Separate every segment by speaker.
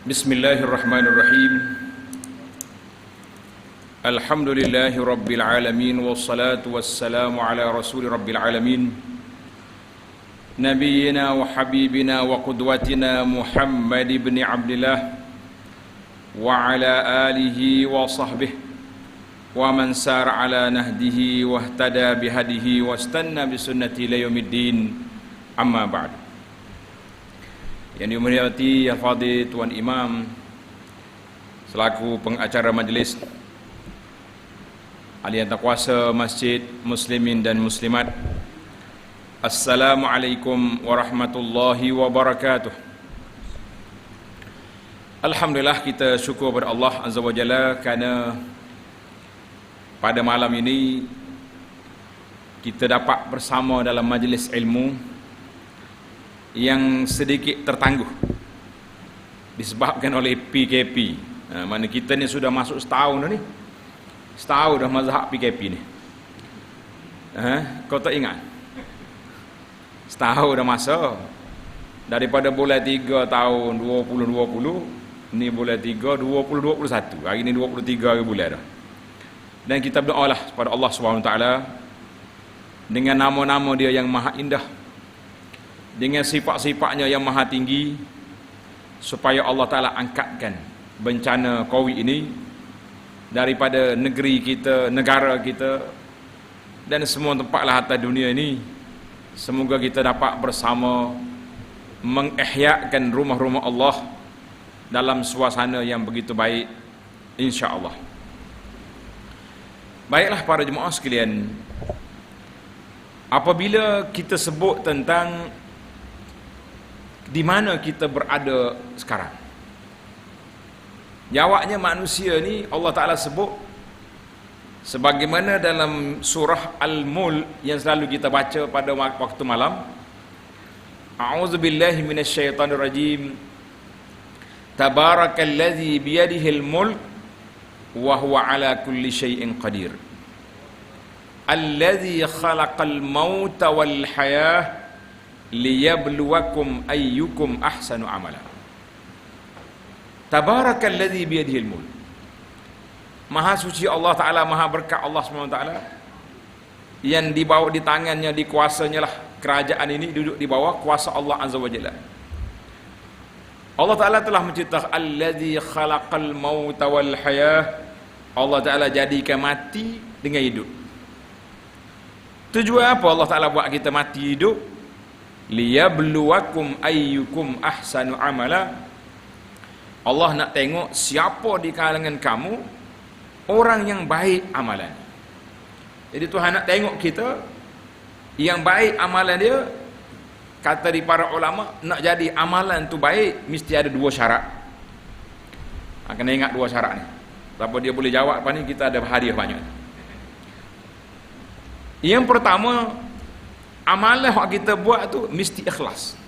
Speaker 1: Bismillahirrahmanirrahim. Alhamdulillahi rabbil alamin, wassalatu wassalamu ala rasuli rabbil alamin, nabiyyina wa habibina wa qudwatina Muhammad ibn Abdillah wa ala alihi wa sahbihi wa man sara ala nahdihi wa ihtada bihadihi wa istanna bisunnati ila yaumiddin. Amma ba'd. Yang dimuliakan Al-Fadhil Tuan Imam selaku pengacara majlis, ahli yang kuasa Masjid Muslimin dan Muslimat, Assalamualaikum warahmatullahi wabarakatuh. Alhamdulillah, kita syukur kepada Allah Azza wa Jalla kerana pada malam ini kita dapat bersama dalam majlis ilmu yang sedikit tertangguh disebabkan oleh PKP. Mana kita ni sudah masuk setahun dah ni. Setahun dah mazhab PKP ni. Kau tak ingat? Setahun dah masa. Daripada bulan 3 tahun 2020, ni bulan 3 2021. Hari ni 23 hari bulan dah. Dan kita berdoalah kepada Allah SWT dengan nama-nama Dia yang maha indah, dengan sifat-sifatnya yang maha tinggi, supaya Allah Ta'ala angkatkan bencana COVID ini daripada negeri kita, negara kita dan semua tempatlah atas dunia ini. Semoga kita dapat bersama mengihyakan rumah-rumah Allah dalam suasana yang begitu baik, insya-Allah. Baiklah para jemaah sekalian, apabila kita sebut tentang di mana kita berada sekarang, jawabnya manusia ni Allah Ta'ala sebut sebagaimana dalam surah Al-Mulk yang selalu kita baca pada waktu malam. A'udzubillahi minasyaitonirrajim. Tabarakalladzi biyadihil mulk wa huwa ala kulli syai'in qadir. Alladzi khalaqal mauta wal hayah liyabluwakum ayyukum ahsanu amala. Tabarakalladzi biyadihil mulk. Maha suci Allah Ta'ala, maha berkat Allah SWT, yang dibawa di tangannya, di kuasanya lah kerajaan ini duduk di bawah kuasa Allah Azza wa Jalla. Allah Ta'ala telah menciptakan alladzi khalaqal mauta wal hayah. Allah Ta'ala jadikan mati dengan hidup. Tujuan apa Allah Ta'ala buat kita mati hidup? Liyabluwakum ayyukum ahsanu amala. Allah nak tengok siapa di kalangan kamu orang yang baik amalan. Jadi Tuhan nak tengok kita yang baik amalan dia. Kata di para ulama, nak jadi amalan tu baik mesti ada dua syarat. Kena ingat dua syarat ni. Siapa dia boleh jawab apa ni, kita ada hadiah banyak. Yang pertama, amalan yang kita buat tu mesti ikhlas.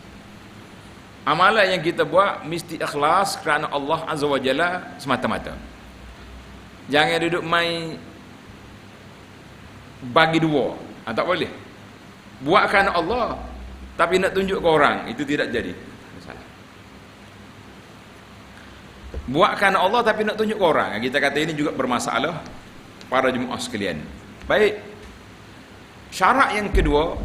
Speaker 1: Amalan yang kita buat mesti ikhlas kerana Allah Azza wa Jalla semata-mata. Jangan duduk main bagi dua. Tak boleh. Buat kerana Allah tapi nak tunjuk ke orang, itu tidak jadi. Salah. Buat kerana Allah tapi nak tunjuk ke orang, kita kata ini juga bermasalah para jemaah sekalian. Baik. Syarat yang kedua,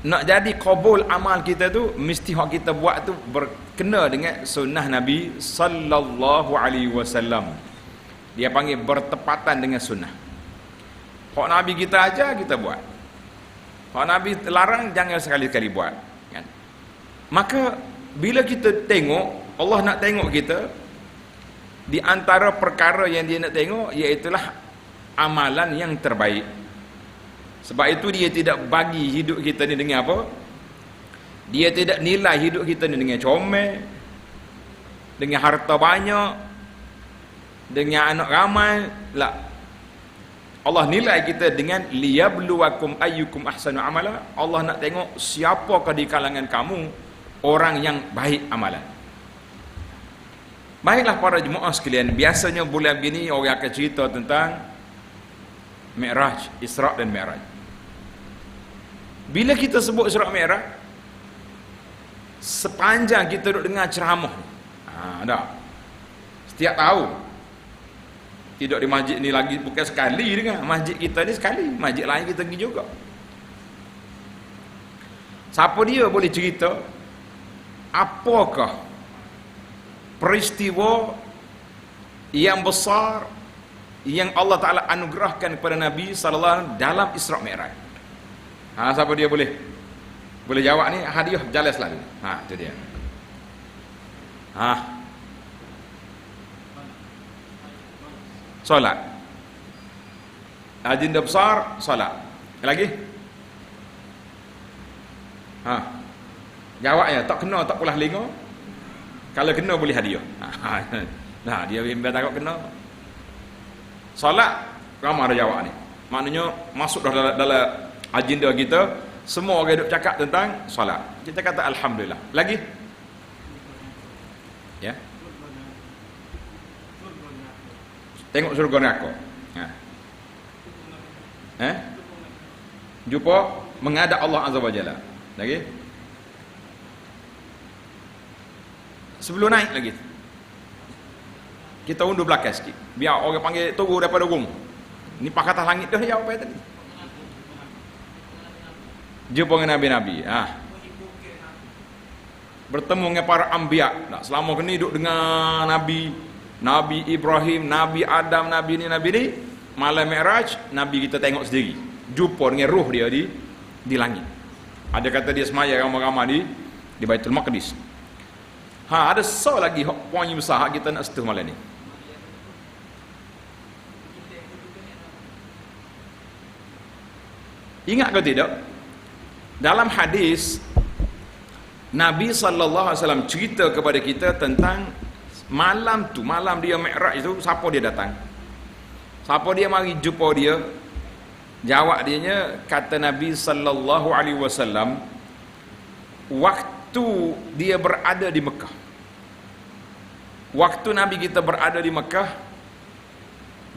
Speaker 1: nak jadi kabul amal kita tu mesti hak kita buat tu berkena dengan sunnah Nabi sallallahu alaihi wasallam. Dia panggil bertepatan dengan sunnah. Hak Nabi kita ajar kita buat. Hak Nabi larang jangan sekali-kali buat, kan? Maka bila kita tengok, Allah nak tengok kita, di antara perkara yang dia nak tengok iaitulah amalan yang terbaik. Sebab itu dia tidak bagi hidup kita ni dengan apa? Dia tidak nilai hidup kita ni dengan comel, dengan harta banyak, dengan anak ramai. La. Allah nilai kita dengan liyabluwakum ayyukum ahsanu amala. Allah nak tengok siapakah di kalangan kamu orang yang baik amalan. Baiklah para jemaah sekalian, biasanya bulan begini orang akan cerita tentang Mi'raj, Isra' dan Mi'raj. Bila kita sebut Isra' Mi'raj, sepanjang kita duduk dengar ceramah, Ada. Setiap tahun. Tidak di masjid ni lagi, bukan sekali dengan masjid kita ni sekali, masjid lain kita pergi juga. Siapa dia boleh cerita apakah peristiwa yang besar yang Allah Ta'ala anugerahkan kepada Nabi SAW dalam Isra' Mi'raj? Siapa dia boleh jawab ni? Hadiah jalan selalu. Itu dia. Solat. Agenda besar solat. Lagi? Jawabnya tak kena, tak pulah lingo. Kalau kena boleh hadiah. Nah, dia bimbang takut kena. Solat, ramai ada jawab ni. Maknanya masuk dalam agenda kita, semua orang duk cakap tentang solat. Kita kata alhamdulillah. Lagi? Ya. Tengok surga neraka. Jumpa menghadap Allah Azza wa Jalla. Lagi? Sebelum naik lagi, kita undur belakang sikit. Biar orang panggil turun daripada gunung. Ni pak atas langit dah jawab apa tadi. Jumpa dengan Nabi-Nabi. Bertemu dengan para anbiya. Selama ni duduk dengan Nabi Ibrahim, Nabi Adam, Nabi ni. Malam Mi'raj, Nabi kita tengok sendiri. Jumpa dengan ruh dia di langit. Ada kata dia semaya ramai-ramai di Baitul Maqdis. Ada lagi poin besar kita nak sentuh malam ni. Ingat ke tidak? Dalam hadis Nabi SAW cerita kepada kita tentang malam dia Mi'raj itu, siapa dia datang? Siapa dia mari jumpa dia? Jawab dianya, kata Nabi SAW, waktu dia berada di Mekah. Waktu Nabi kita berada di Mekah,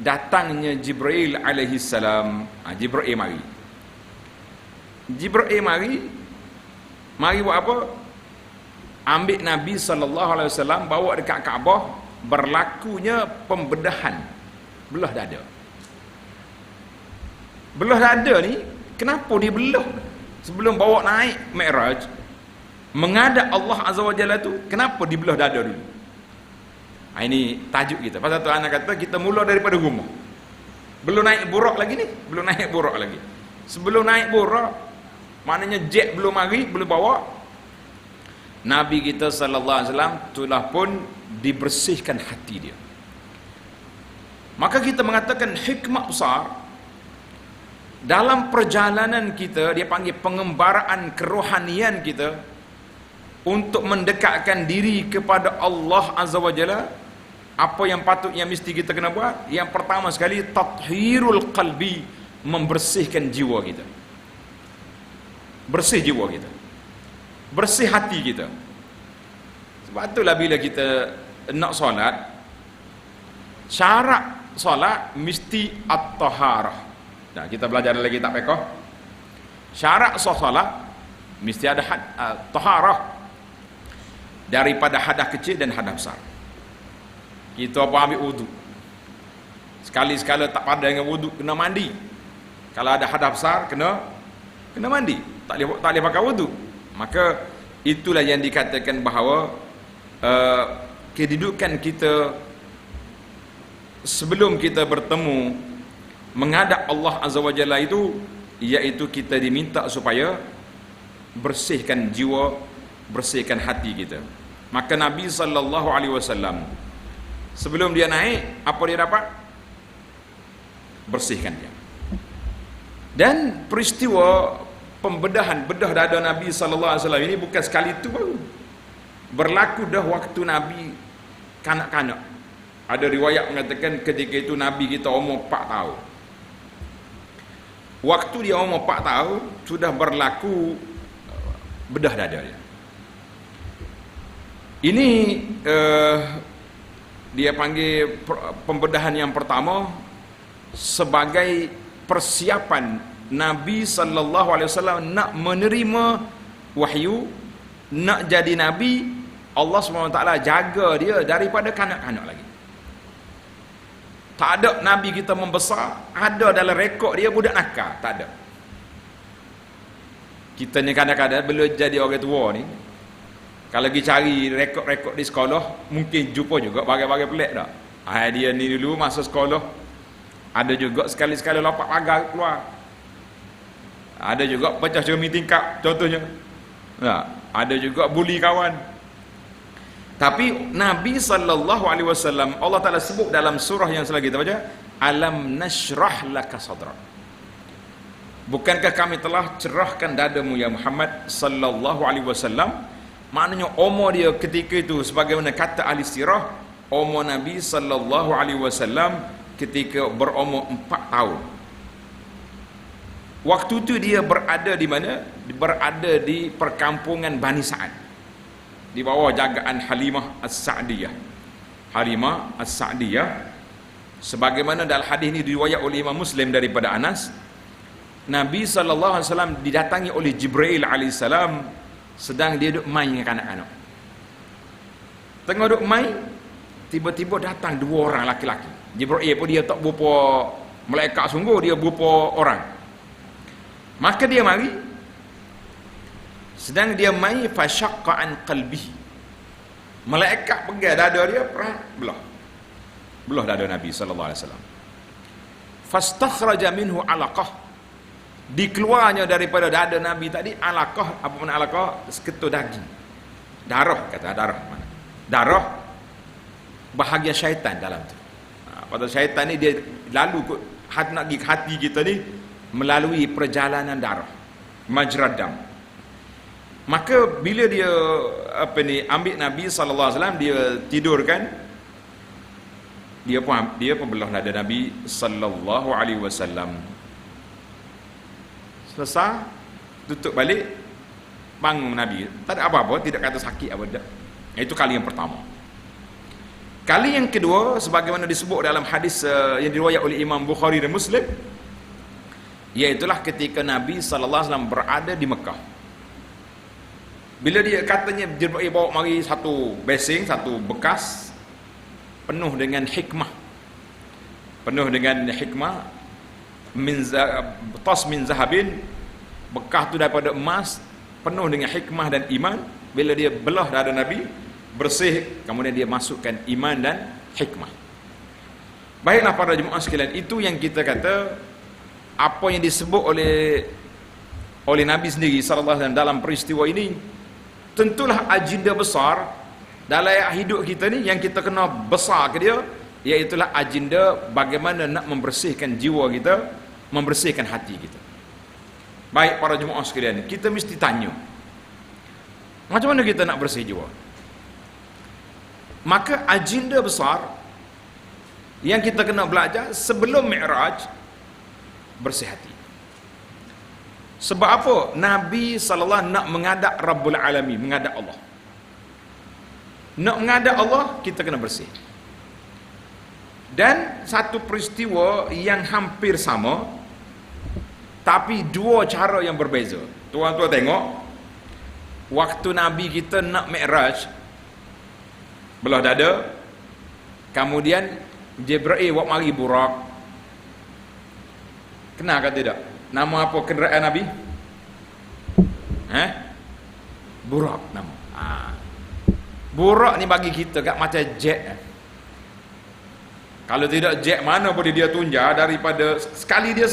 Speaker 1: datangnya Jibril alaihi salam. Jibril mari buat apa? Ambil Nabi SAW, bawa dekat Kaabah, berlakunya pembedahan belah dada. Belah dada ni, kenapa dia belah? Sebelum bawa naik Mi'raj, menghadap Allah Azza wa Jalla tu, kenapa dibelah dada dulu? Ini tajuk kita. Pasal tu anak kata kita mula daripada rumah. Belum naik burak lagi ni, sebelum naik burak, maknanya jet belum mari, belum bawa, Nabi kita sallallahu alaihi wasallam telah pun dibersihkan hati dia. Maka kita mengatakan hikmah besar dalam perjalanan kita, dia panggil pengembaraan kerohanian kita untuk mendekatkan diri kepada Allah Azza wa Jalla. Apa yang yang mesti kita kena buat? Yang pertama sekali, tathhirul qalbi, membersihkan jiwa kita. Bersih jiwa kita, bersih hati kita. Sebab itulah bila kita nak solat, syarat solat mesti at-taharah. Nah, kita belajar lagi tak fiqh. Syarat solat mesti ada taharah daripada hadas kecil dan hadas besar. Kita apa ambil wudu, sekali-sekala tak padan dengan wudu, kena mandi. Kalau ada hadas besar, kena mandi, tak boleh pakai wudu. Maka itulah yang dikatakan bahawa kedudukan kita sebelum kita bertemu menghadap Allah Azza wa Jalla itu, iaitu kita diminta supaya bersihkan jiwa, bersihkan hati kita. Maka Nabi SAW sebelum dia naik, apa dia dapat? Bersihkan dia. Dan peristiwa bedah dada Nabi SAW ini bukan sekali itu baru. Berlaku dah waktu Nabi kanak-kanak. Ada riwayat mengatakan ketika itu Nabi kita umur 4 tahun. Waktu dia umur 4 tahun, sudah berlaku bedah dada dia. Ini dia panggil pembedahan yang pertama sebagai persiapan Nabi SAW nak menerima wahyu, nak jadi Nabi, Allah SWT jaga dia daripada kanak-kanak lagi. Tak ada Nabi kita membesar ada dalam rekod dia budak nakal, tak ada. Kita ni kadang-kadang bila jadi orang tua ni, kalau pergi cari rekod-rekod di sekolah, mungkin jumpa juga bagai-bagai pelik tak. Dia ni dulu masa sekolah ada juga sekali-sekali lompat pagar keluar, ada juga pecah cermin tingkap contohnya, ada juga buli kawan. Tapi Nabi SAW, Allah Ta'ala sebut dalam surah yang selagi kita baca, alam nashrah laka sadrak, bukankah kami telah cerahkan dadamu ya Muhammad sallallahu alaihi wasallam. Maknanya umur dia ketika itu, sebagaimana kata ahli sirah, umur Nabi sallallahu alaihi wasallam ketika berumur 4 tahun. Waktu itu dia berada di mana? Berada di perkampungan Bani Sa'ad, di bawah jagaan Halimah As-Sa'diyah. Halimah As-Sa'diyah, sebagaimana dalam hadis ini diriwayat oleh Imam Muslim daripada Anas, Nabi SAW didatangi oleh Jibril AS sedang dia duduk main dengan anak-anak. Tengah duduk main, tiba-tiba datang 2 orang laki-laki. Jibril pun dia tak berupa malaikat sungguh, dia berupa orang. Maka dia mari, sedang dia main, fasyaqqa an qalbihi, malaikat pegang dada dia, belah dada Nabi SAW. Fastakhraja minhu alaqah, dikeluarnya daripada dada Nabi tadi alaqah. Apa makna alaqah? Seketul daging, darah, kata darah mana? Darah bahagian syaitan dalam tu. Pada syaitan ni dia lalu nak pergi ke hati kita ni melalui perjalanan darah, majrad dam. Maka bila dia ambil Nabi SAW, dia tidurkan, dia pun belah dada Nabi sallallahu alaihi wasallam. Selesai, tutup balik, bangun Nabi. Tak ada apa-apa, tidak kata sakit apa dah. Itu kali yang pertama. Kali yang kedua, sebagaimana disebut dalam hadis yang diriwayat oleh Imam Bukhari dan Muslim, iaitulah ketika Nabi SAW berada di Mekah. Bila dia katanya Jibril bawa mari satu besing, satu bekas penuh dengan hikmah, tas min zahabin, bekas tu daripada emas, penuh dengan hikmah dan iman. Bila dia belah dada Nabi, bersih, kemudian dia masukkan iman dan hikmah. Baiklah para jemaah sekalian, itu yang kita kata, apa yang disebut oleh Nabi sendiri sallallahu alaihi wasallam dalam peristiwa ini, tentulah agenda besar dalam hidup kita ni yang kita kena besar ke dia, iaitulah agenda bagaimana nak membersihkan jiwa kita, membersihkan hati kita. Baik para jemaah sekalian, kita mesti tanya, macam mana kita nak bersih jiwa? Maka agenda besar yang kita kena belajar sebelum Mi'raj, bersih hati. Sebab apa? Nabi SAW nak menghadap Rabbul Alamin, menghadap Allah. Nak menghadap Allah, kita kena bersih. Dan satu peristiwa yang hampir sama, tapi 2 cara yang berbeza. Tuan-tuan tengok, waktu Nabi kita nak Mi'raj, belah dada, kemudian Jibril buat mari burak. Kenal ke tidak? Nama apa kenderaan Nabi? Burak nama. Burak ni bagi kita kat macam jet. Kalau tidak jet, mana boleh dia tunjar daripada sekali dia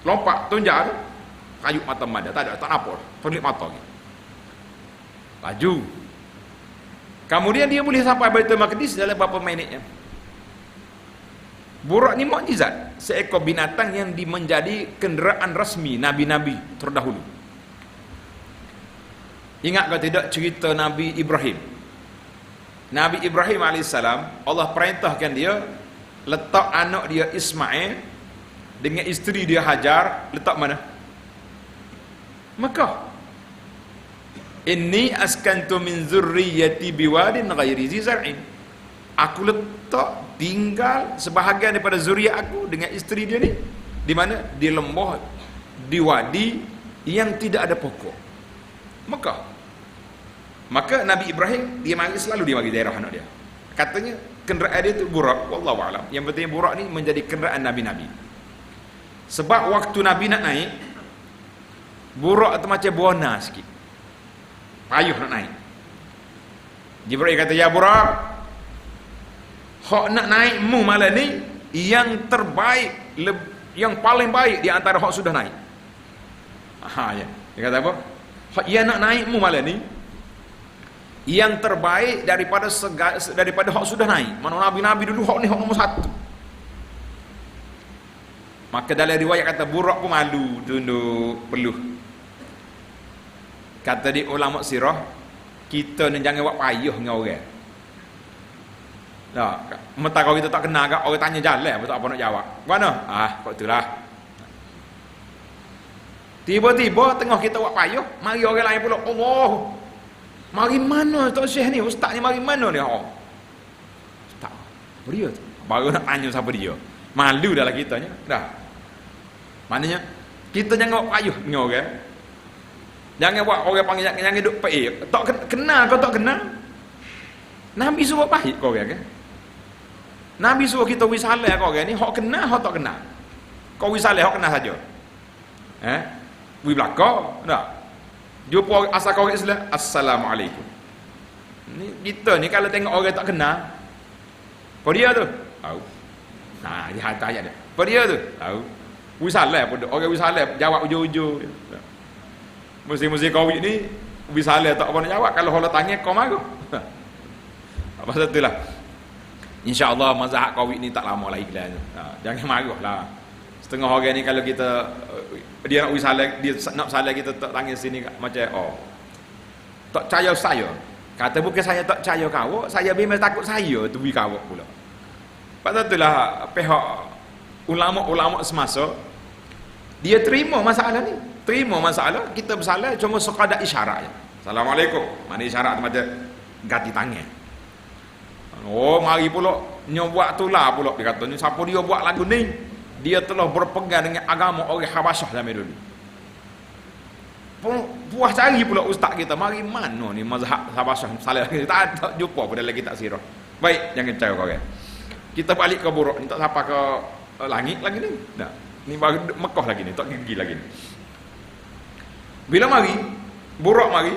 Speaker 1: lompat tunjar tu, kayup mata mada, tak ada, tak apa, pelip mata lagi. Laju. Kemudian dia boleh sampai Baitul Maqdis dalam berapa minitnya. Burak ni mukjizat, seekor binatang yang menjadi kenderaan rasmi nabi-nabi terdahulu. Ingat ke tidak cerita Nabi Ibrahim? Nabi Ibrahim AS, Allah perintahkan dia letak anak dia Ismail dengan isteri dia Hajar, letak mana? Mekah. Inni askantu min zurriyyati biwadin ghairi zi zar'in. Aku letak tinggal sebahagian daripada zuriat aku dengan isteri dia ni di mana? Di lembah, di wadi yang tidak ada pokok. Mekah. Maka Nabi Ibrahim dia mari selalu dia bagi daerah anak dia. Katanya kenderaan dia tu burak, wallahu alam. Yang penting burak ni menjadi kenderaan nabi-nabi. Sebab waktu Nabi nak naik, burak tu macam buana sikit. Payuh nak naik. Jibril kata, "Ya burak, hak nak naik mu malam ni yang terbaik, yang paling baik di antara hak sudah naik." Ya. Dia kata apa? Hak yang nak naik mu malam ni yang terbaik daripada hak sudah naik. Mana nabi-nabi dulu hak ni hak nombor satu. Maka dalam riwayat kata burak pun malu tunduk peluh. Kata di ulama sirah, kita ni jangan buat payuh dengan orang. Nah, mentah kalau kita tak kenal kan, orang tanya jalan, betul apa nak jawab. Mana? Kok itulah. Tiba-tiba tengah kita buat payuh, mari orang lain pula, Allah, mari mana Tok Syekh ni? Ustaz ni mari mana ni? Ustaz, apa dia tu? Baru nak tanya siapa dia. Malu dah lah kitanya. Dah. Maknanya, kita jangan buat payuh dengan orang. Jangan buat orang panggil, jangan duduk payuh. Tak kenal kau tak kenal. Nabi suruh pahit kau orang kan? Nabi suruh kita wisalah kau orang ni, hok kenal, hok tak kenal. Kau wisalah, hok kenal saja. Wi belakang, tak? Jumpa asal kau orang Islam, Assalamualaikum. Ni kita ni kalau tengok orang tak kenal, apa dia tu? Tahu. Nah, dia hantar aja dia. Apa dia tu? Tahu. Wisalah pun orang wisalah jawab ujung-ujung. Musim-musim Covid ni wisalah tak apa nak jawab. Kalau orang tanya kau marah. Apa itulah. Insya-Allah mazhab Covid ni tak lama lagi lah. Jangan marahlah. Setengah orang ni kalau kita dia nak wisalah, dia nak salah kita tak tanya sini macam tak percaya saya. Kata bukan saya tak percaya kau, saya memang takut saya tu wi kau pula. Pasal itulah pihak ulama-ulama semasa dia terima masalah ni. Terima masalah, kita bersalah cuma sekadar isyarat je. Assalamualaikum. Mana isyarat tu macam ganti tangan. Mari pula nyo buat tu lah pula dia kata ni siapa dia buat lagu ni? Dia telah berpegang dengan agama orang Habasyah zaman dulu. Puas cari pula ustaz kita, mari mana ni mazhab Habasyah salah tak jumpa pada dalam kitab sirah. Baik, jangan percaya kau orang. Kita balik ke buruk ni, tak sampai ke langit lagi ni. Dah. Ni baru Mekah lagi ni, tak gigi lagi ni. Bila mari, buruk mari,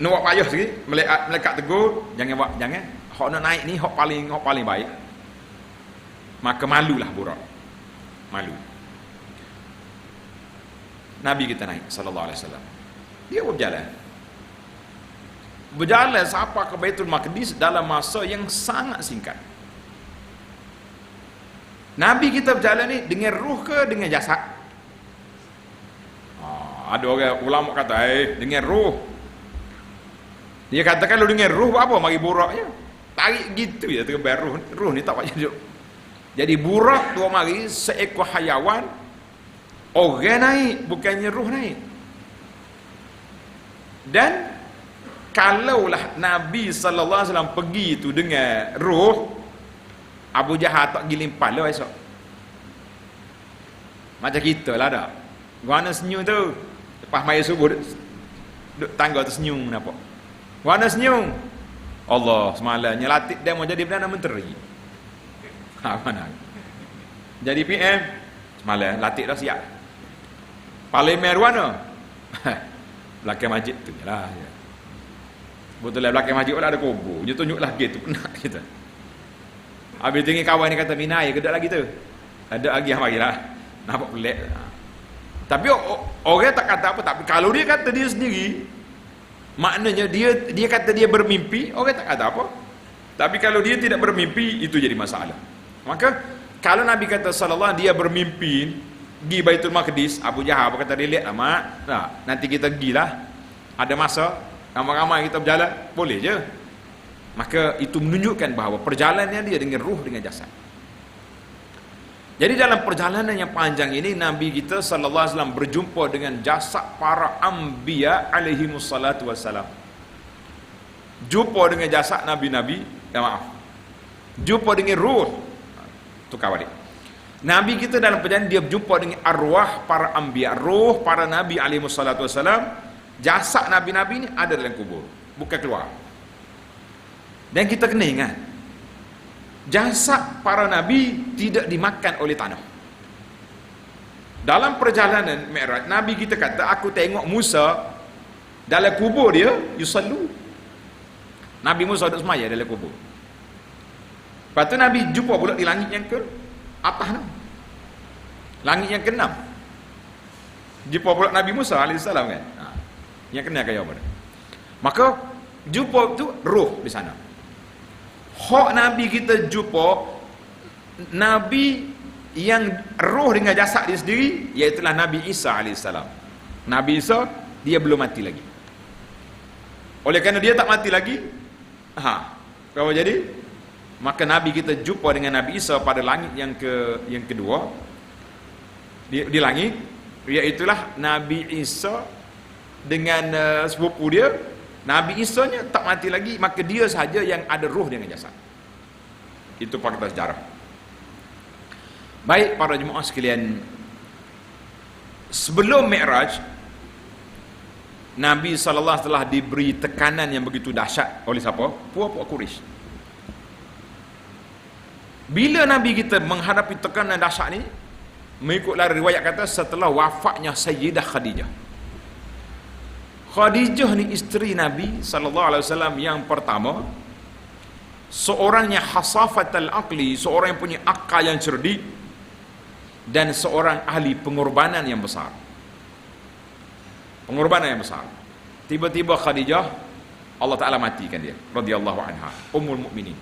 Speaker 1: nak buat payah sikit, melekat tegur, jangan buat, jangan. Hak nak naik ni hak paling baik. Maka malulah buruk. Malu. Nabi kita naik sallallahu alaihi wasallam. Dia berjalan. Berjalan sampai ke Baitul Maqdis dalam masa yang sangat singkat. Nabi kita berjalan ni dengan ruh ke dengan jasad? Ada orang ulama kata, dengan ruh. Dia kata kalau dengan ruh apa? Mari burak je. Tarik gitu je terbar ruh. Ruh ni tak payah duduk. Jadi burak tu mari seekor hayawan, orang naik, bukannya ruh naik. Dan kalaulah Nabi sallallahu alaihi wasallam pergi tu dengan ruh, Abu Jahal tak giling pala esok. Macam kita lah dak. Guna senyum tu. Lepas maya subuh duduk tangga tu senyum nampak. Guna senyum. Allah semalam nyelatik dia mau jadi Perdana Menteri. Mana? Jadi PM semalam latih dah siap. Parlimen mana? Belakang masjid tu jelah. Betul lah belakang masjid ada kubur. Dia tunjuklah gitu kena kita. Habis tinggi kawan ni kata minai kedek lagi tu. Ada lagi yang marilah. Nampak pelik. Tapi orang tak kata apa, tapi kalau dia kata dia sendiri, maknanya dia kata dia bermimpi, orang tak kata apa. Tapi kalau dia tidak bermimpi, itu jadi masalah. Maka kalau Nabi kata sallallahu dia bermimpi pergi Baitul Maqdis, Abu Jahal berkata dia lihat mak, nanti kita pergilah. Ada masa ramai-ramai kita berjalan, boleh je. Maka itu menunjukkan bahawa perjalanannya dia dengan ruh dengan jasad. Jadi dalam perjalanan yang panjang ini Nabi kita sallallahu alaihi wasallam berjumpa dengan jasad para anbiya alaihi wassalatu wassalam. Jumpa dengan jasad nabi-nabi, jumpa dengan ruh. Tu kawan dia. Nabi kita dalam perjalanan dia berjumpa dengan arwah para anbiya, ruh para nabi alaihi wassalatu wassalam Jasad Nabi-Nabi ni ada dalam kubur, bukan keluar. Dan kita kena ingat, jasad para Nabi tidak dimakan oleh tanah. Dalam perjalanan Mi'raj, Nabi kita kata, aku tengok Musa dalam kubur dia, yusallu. Nabi Musa duduk semaya dalam kubur. Lepas tu Nabi jumpa pula di langit yang ke atas tu, langit yang ke-6. Jumpa pula Nabi Musa AS kan, yang kena kaya apa. Maka jumpa tu roh di sana. Hak Nabi kita jumpa Nabi yang roh dengan jasad dia sendiri, iaitulah Nabi Isa AS. Nabi Isa dia belum mati lagi. Oleh kerana dia tak mati lagi, apa jadi? Maka Nabi kita jumpa dengan Nabi Isa pada langit yang kedua di langit, iaitulah Nabi Isa dengan sepupu dia. Nabi Isa nya tak mati lagi, maka dia sahaja yang ada roh dengan jasad. Itu fakta sejarah. Baik para jemaah sekalian, sebelum Mi'raj, Nabi SAW telah diberi tekanan yang begitu dahsyat oleh siapa? Puak-puak Quraisy. Bila Nabi kita menghadapi tekanan dahsyat ni, mengikutlah riwayat kata setelah wafatnya Sayyidah Khadijah. Khadijah ni isteri Nabi SAW yang pertama, seorangnya hasafatul aqli, seorang yang punya akal yang cerdik, dan seorang ahli pengorbanan yang besar. Pengorbanan yang besar. Tiba-tiba Khadijah, Allah Ta'ala matikan dia, radhiyallahu anha, Ummul Mukminin.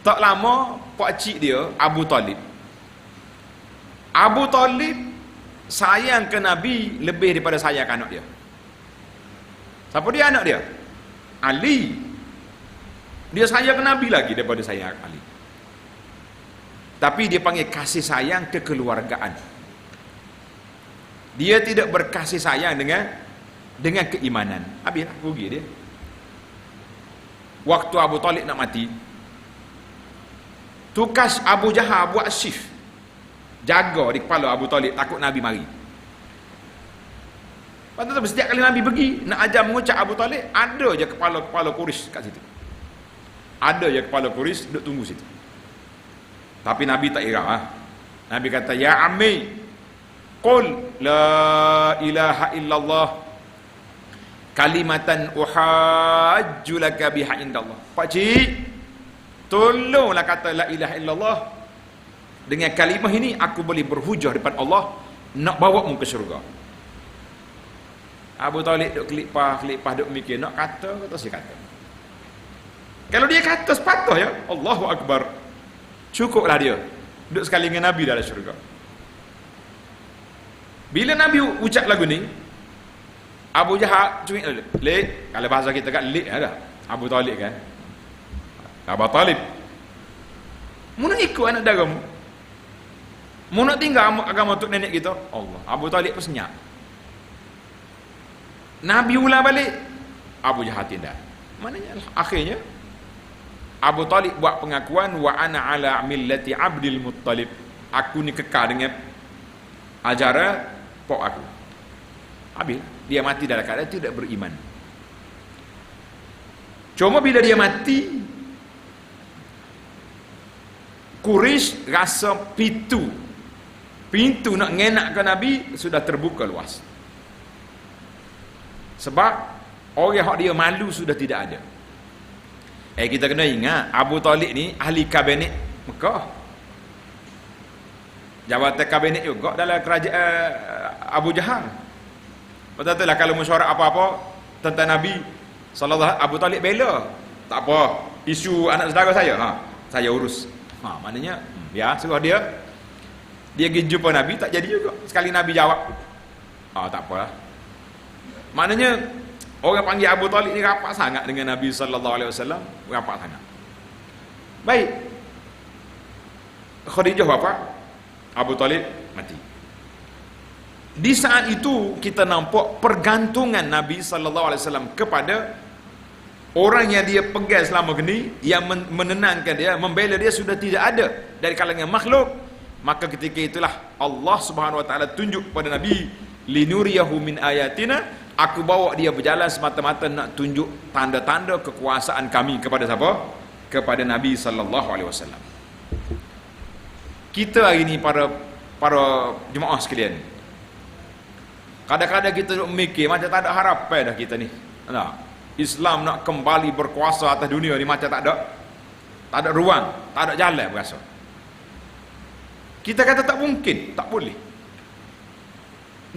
Speaker 1: Tak lama pakcik dia Abu Talib sayang ke Nabi lebih daripada sayang ke anak dia. Siapa dia anak dia? Ali. Dia sayang ke Nabi lagi daripada sayang Ali. Tapi dia panggil kasih sayang kekeluargaan. Dia tidak berkasih sayang dengan keimanan. Habislah rugi dia. Waktu Abu Talib nak mati, tugas Abu Jahal buat shift, jaga di kepala Abu Talib, takut Nabi mari. Lepas tu setiap kali Nabi pergi nak ajar mengucap Abu Talib, ada je kepala-kepala Quraisy kat situ. Ada je kepala Quraisy duduk tunggu situ. Tapi Nabi tak ira. Nabi kata, ya ammi, qul la ilaha illallah kalimatan uhajju laka biha indallah. Pakcik, tolonglah kata la ilaha illallah. Dengan kalimah ini aku boleh berhujah depan Allah nak bawa mu ke syurga. Abu Talib duk kelipah duk mikir nak kata si kata. Kalau dia kata sepatah ya, Allahu Akbar, cukuplah dia duduk sekali dengan Nabi dalam syurga. Bila Nabi ucap lagu ni, Abu Jahal cumi lek, kalau bahasa kita kat lek ada. Abu Talib kan, Abu Talib, mu nak ikut anak daramu, mu nak tinggal agama tok nenek kita? Allah. Abu Talib pun senyap. Nabi ulang balik, Abu Jahal tidak. Maknanya akhirnya Abu Talib buat pengakuan, wa ana ala millati Abdul Muttalib, aku ni kekal dengan ajaran pok aku. Habis dia mati dalam keadaan tidak beriman. Cuma bila dia mati, Quraisy rasa pintu nak ngenakkan Nabi sudah terbuka luas. Sebab orang yang dia malu sudah tidak ada. Kita kena ingat, Abu Talib ni ahli kabinet Mekah, jawatan kabinet juga dalam kerajaan Abu Jahal. Betul lah, kalau mesyuarat apa-apa tentang Nabi sallallahu, Abu Talib bela, tak apa, isu anak saudara saya urus. Maknanya ya, suruh dia pergi jumpa Nabi, tak jadi juga. Sekali Nabi jawab, tak apalah. Maknanya orang panggil Abu Talib ni rapat sangat dengan Nabi sallallahu alaihi wasallam, rapat sangat. Baik. Khadijah wafat, Abu Talib mati. Di saat itu kita nampak pergantungan Nabi sallallahu alaihi wasallam kepada orang yang dia pegang selama ini, yang menenangkan dia, membela dia sudah tidak ada dari kalangan makhluk. Maka ketika itulah Allah Subhanahu wa taala tunjuk kepada Nabi linuriyahu min ayatina, aku bawa dia berjalan semata-mata nak tunjuk tanda-tanda kekuasaan kami kepada siapa? Kepada Nabi sallallahu alaihi wasallam. Kita hari ni para jemaah sekalian, kadang-kadang kita duk mikir macam tak ada harapan dah kita ni. Nah, Islam nak kembali berkuasa atas dunia ni macam tak ada ruang, tak ada jalan berasa. Kita kata tak mungkin, tak boleh.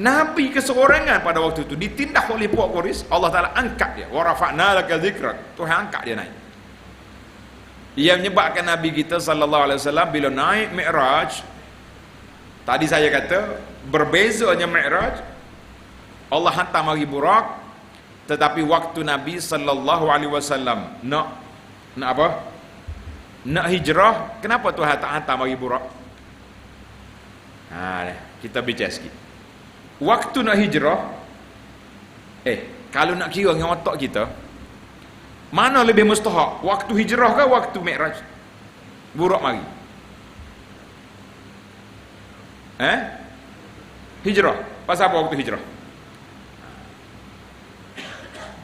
Speaker 1: Nabi keseorangan pada waktu itu ditindak oleh puak Quraisy, Allah Taala angkat dia, wa rafa'na laka dzikrak, Tuhan angkat dia naik. Ia menyebabkan Nabi kita sallallahu alaihi wasallam bila naik Mi'raj, tadi saya kata berbezanya Mi'raj, Allah hantar mari Burak, tetapi waktu Nabi sallallahu alaihi wasallam nak apa? Nak hijrah, kenapa Tuhan tak hantar mari Burak? Kita bicara sikit. Waktu nak hijrah, kalau nak kira dengan otak kita, mana lebih mustahak? Waktu hijrah ke waktu Mi'raj? Burak mari. Hijrah. Pasal apa waktu hijrah?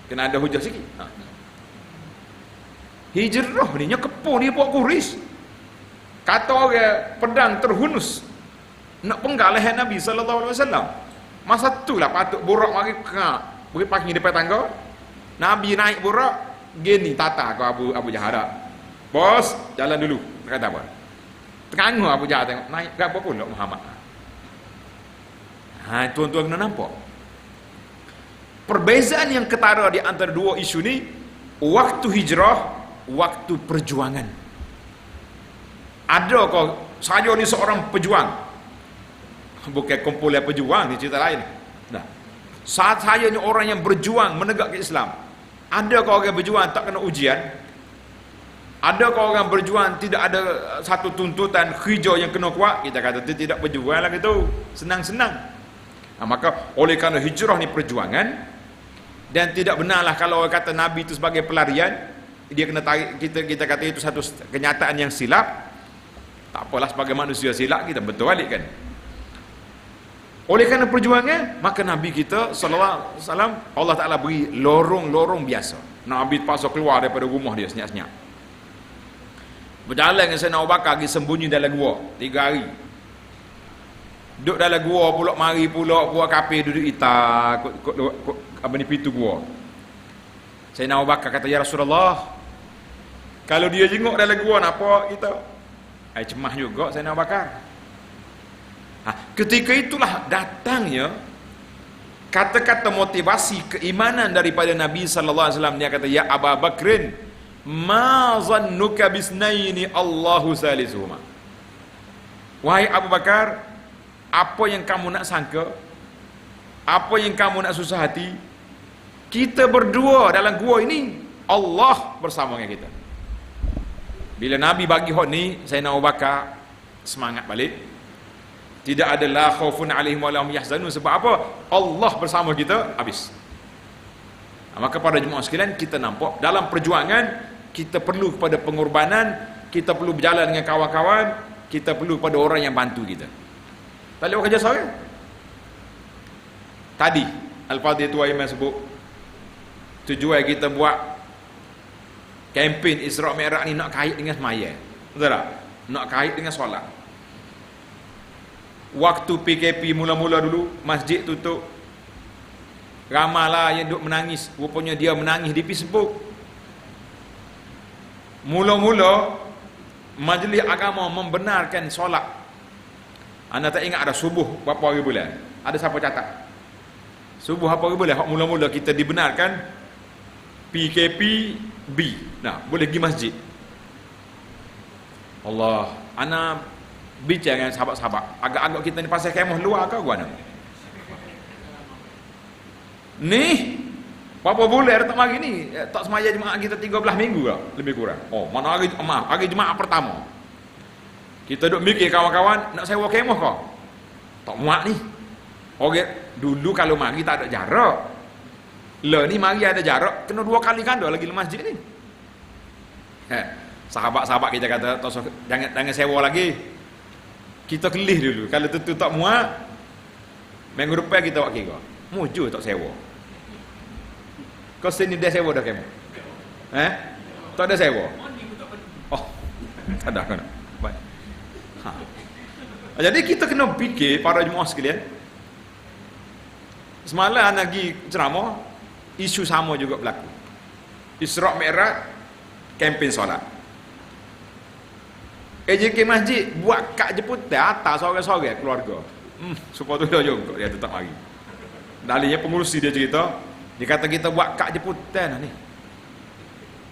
Speaker 1: Kena ada hujah sikit. Hijrah ni nya kepung dia buat Quraisy. Kata orang pedang terhunus nak penggal leher Nabi sallallahu alaihi wasallam. Masa itulah patut Burak mari beri parking depan tangga. Nabi naik Burak, gini tata ke Abu Jahal. Bos, jalan dulu. Dia kata apa? Teranggu Abu Jahal tengok, naik berapa pun Muhammad. Tuan-tuan kena nampak. Perbezaan yang ketara di antara dua isu ni, waktu hijrah, waktu perjuangan. Ada kau saya ni seorang pejuang? Bukan kumpulan pejuang, ni cerita lain. Saat saya ni orang yang berjuang menegakkan Islam. Ada kau orang berjuang tak kena ujian? Ada kau orang berjuang tidak ada satu tuntutan hijau yang kena kuat? Kita kata dia tidak berjuang lah gitu, senang-senang. Maka oleh kerana hijrah ni perjuangan, dan tidak benarlah kalau orang kata Nabi itu sebagai pelarian, dia kena tarik, kita kata itu satu kenyataan yang silap. Tak apalah, sebagai manusia silap kita betul balik kan. Oleh kerana perjuangan, maka Nabi kita sallallahu alaihi wasallam, Allah Taala beri lorong-lorong biasa. Nabi terpaksa keluar daripada rumah dia senyap-senyap. Berjalan dengan Sayyidina Abu Bakar pergi sembunyi dalam gua 3 hari. Duduk dalam gua pula, mari pula gua kafir duduk itak apa ni pintu gua. Sayyidina Abu Bakar kata, ya Rasulullah, kalau dia jenguk dalam gua napa kita? Cemas juga Sayyidina Abu Bakar. Ketika itulah datangnya kata-kata motivasi keimanan daripada Nabi sallallahu alaihi wasallam. Dia kata, ya Abu Bakrin, ma zannuka bisnaini Allahu salisuhuma. Wahai Abu Bakar, apa yang kamu nak sangka, apa yang kamu nak susah hati, kita berdua dalam gua ini, Allah bersama dengan kita. Bila Nabi bagi hot ni, Sayyidina Abu Bakar semangat balik. Tidak ada la khaufun alaihim wa lahum yahzanun. Sebab apa? Allah bersama kita, habis. Maka pada jemaah sekalian, kita nampak dalam perjuangan kita perlu kepada pengorbanan, kita perlu berjalan dengan kawan-kawan, kita perlu kepada orang yang bantu kita. Tak boleh kerja seorang. Tadi Al-Fadhil Tua Imam sebut tujuan kita buat kempen Isra' Mi'raj ni nak kait dengan sembahyang. Betul tak? Nak kait dengan solat. Waktu PKP mula-mula dulu, masjid tutup, ramailah yang duk menangis. Rupanya dia menangis di Facebook. Mula-mula majlis agama membenarkan solat. Anda tak ingat ada subuh berapa hari bulan? Ada siapa catat? Subuh apa hari bulan? Mula-mula kita dibenarkan PKP B. Nah, boleh pergi masjid. Allah, ana bicara dengan sahabat-sahabat, agak-agak kita ni pasal kemah luar ke gua ni berapa bulan tak mari ni, tak semaya jemaah kita 13 minggu lah, lebih kurang. Mana hari jemaah pertama kita duk mikir kawan-kawan nak sewa kemah kau tak muat ni. Dulu kalau mari tak ada jarak, ni mari ada jarak, kena 2 kali ganda lagi le masjid ni. Sahabat-sahabat kita kata jangan sewa lagi. Kita kelih dulu. Kalau tu tak muat, Minggu depan kita buat kira. Mujur tak sewa. Kau sini dia sewa dah kamu? Tak ada sewa? Oh, tak ada kan? Baik. Jadi kita kena fikir para jemaah sekalian. Semalam lagi ceramah, isu sama juga berlaku. Isra' Mi'raj, kempen solat. AJK Masjid buat kad jemputan atas sore-sore keluarga. Supaya tu dah juga dia tetap mari. Dalilnya pengurusi dia cerita, dia kata kita buat kad jemputan ni.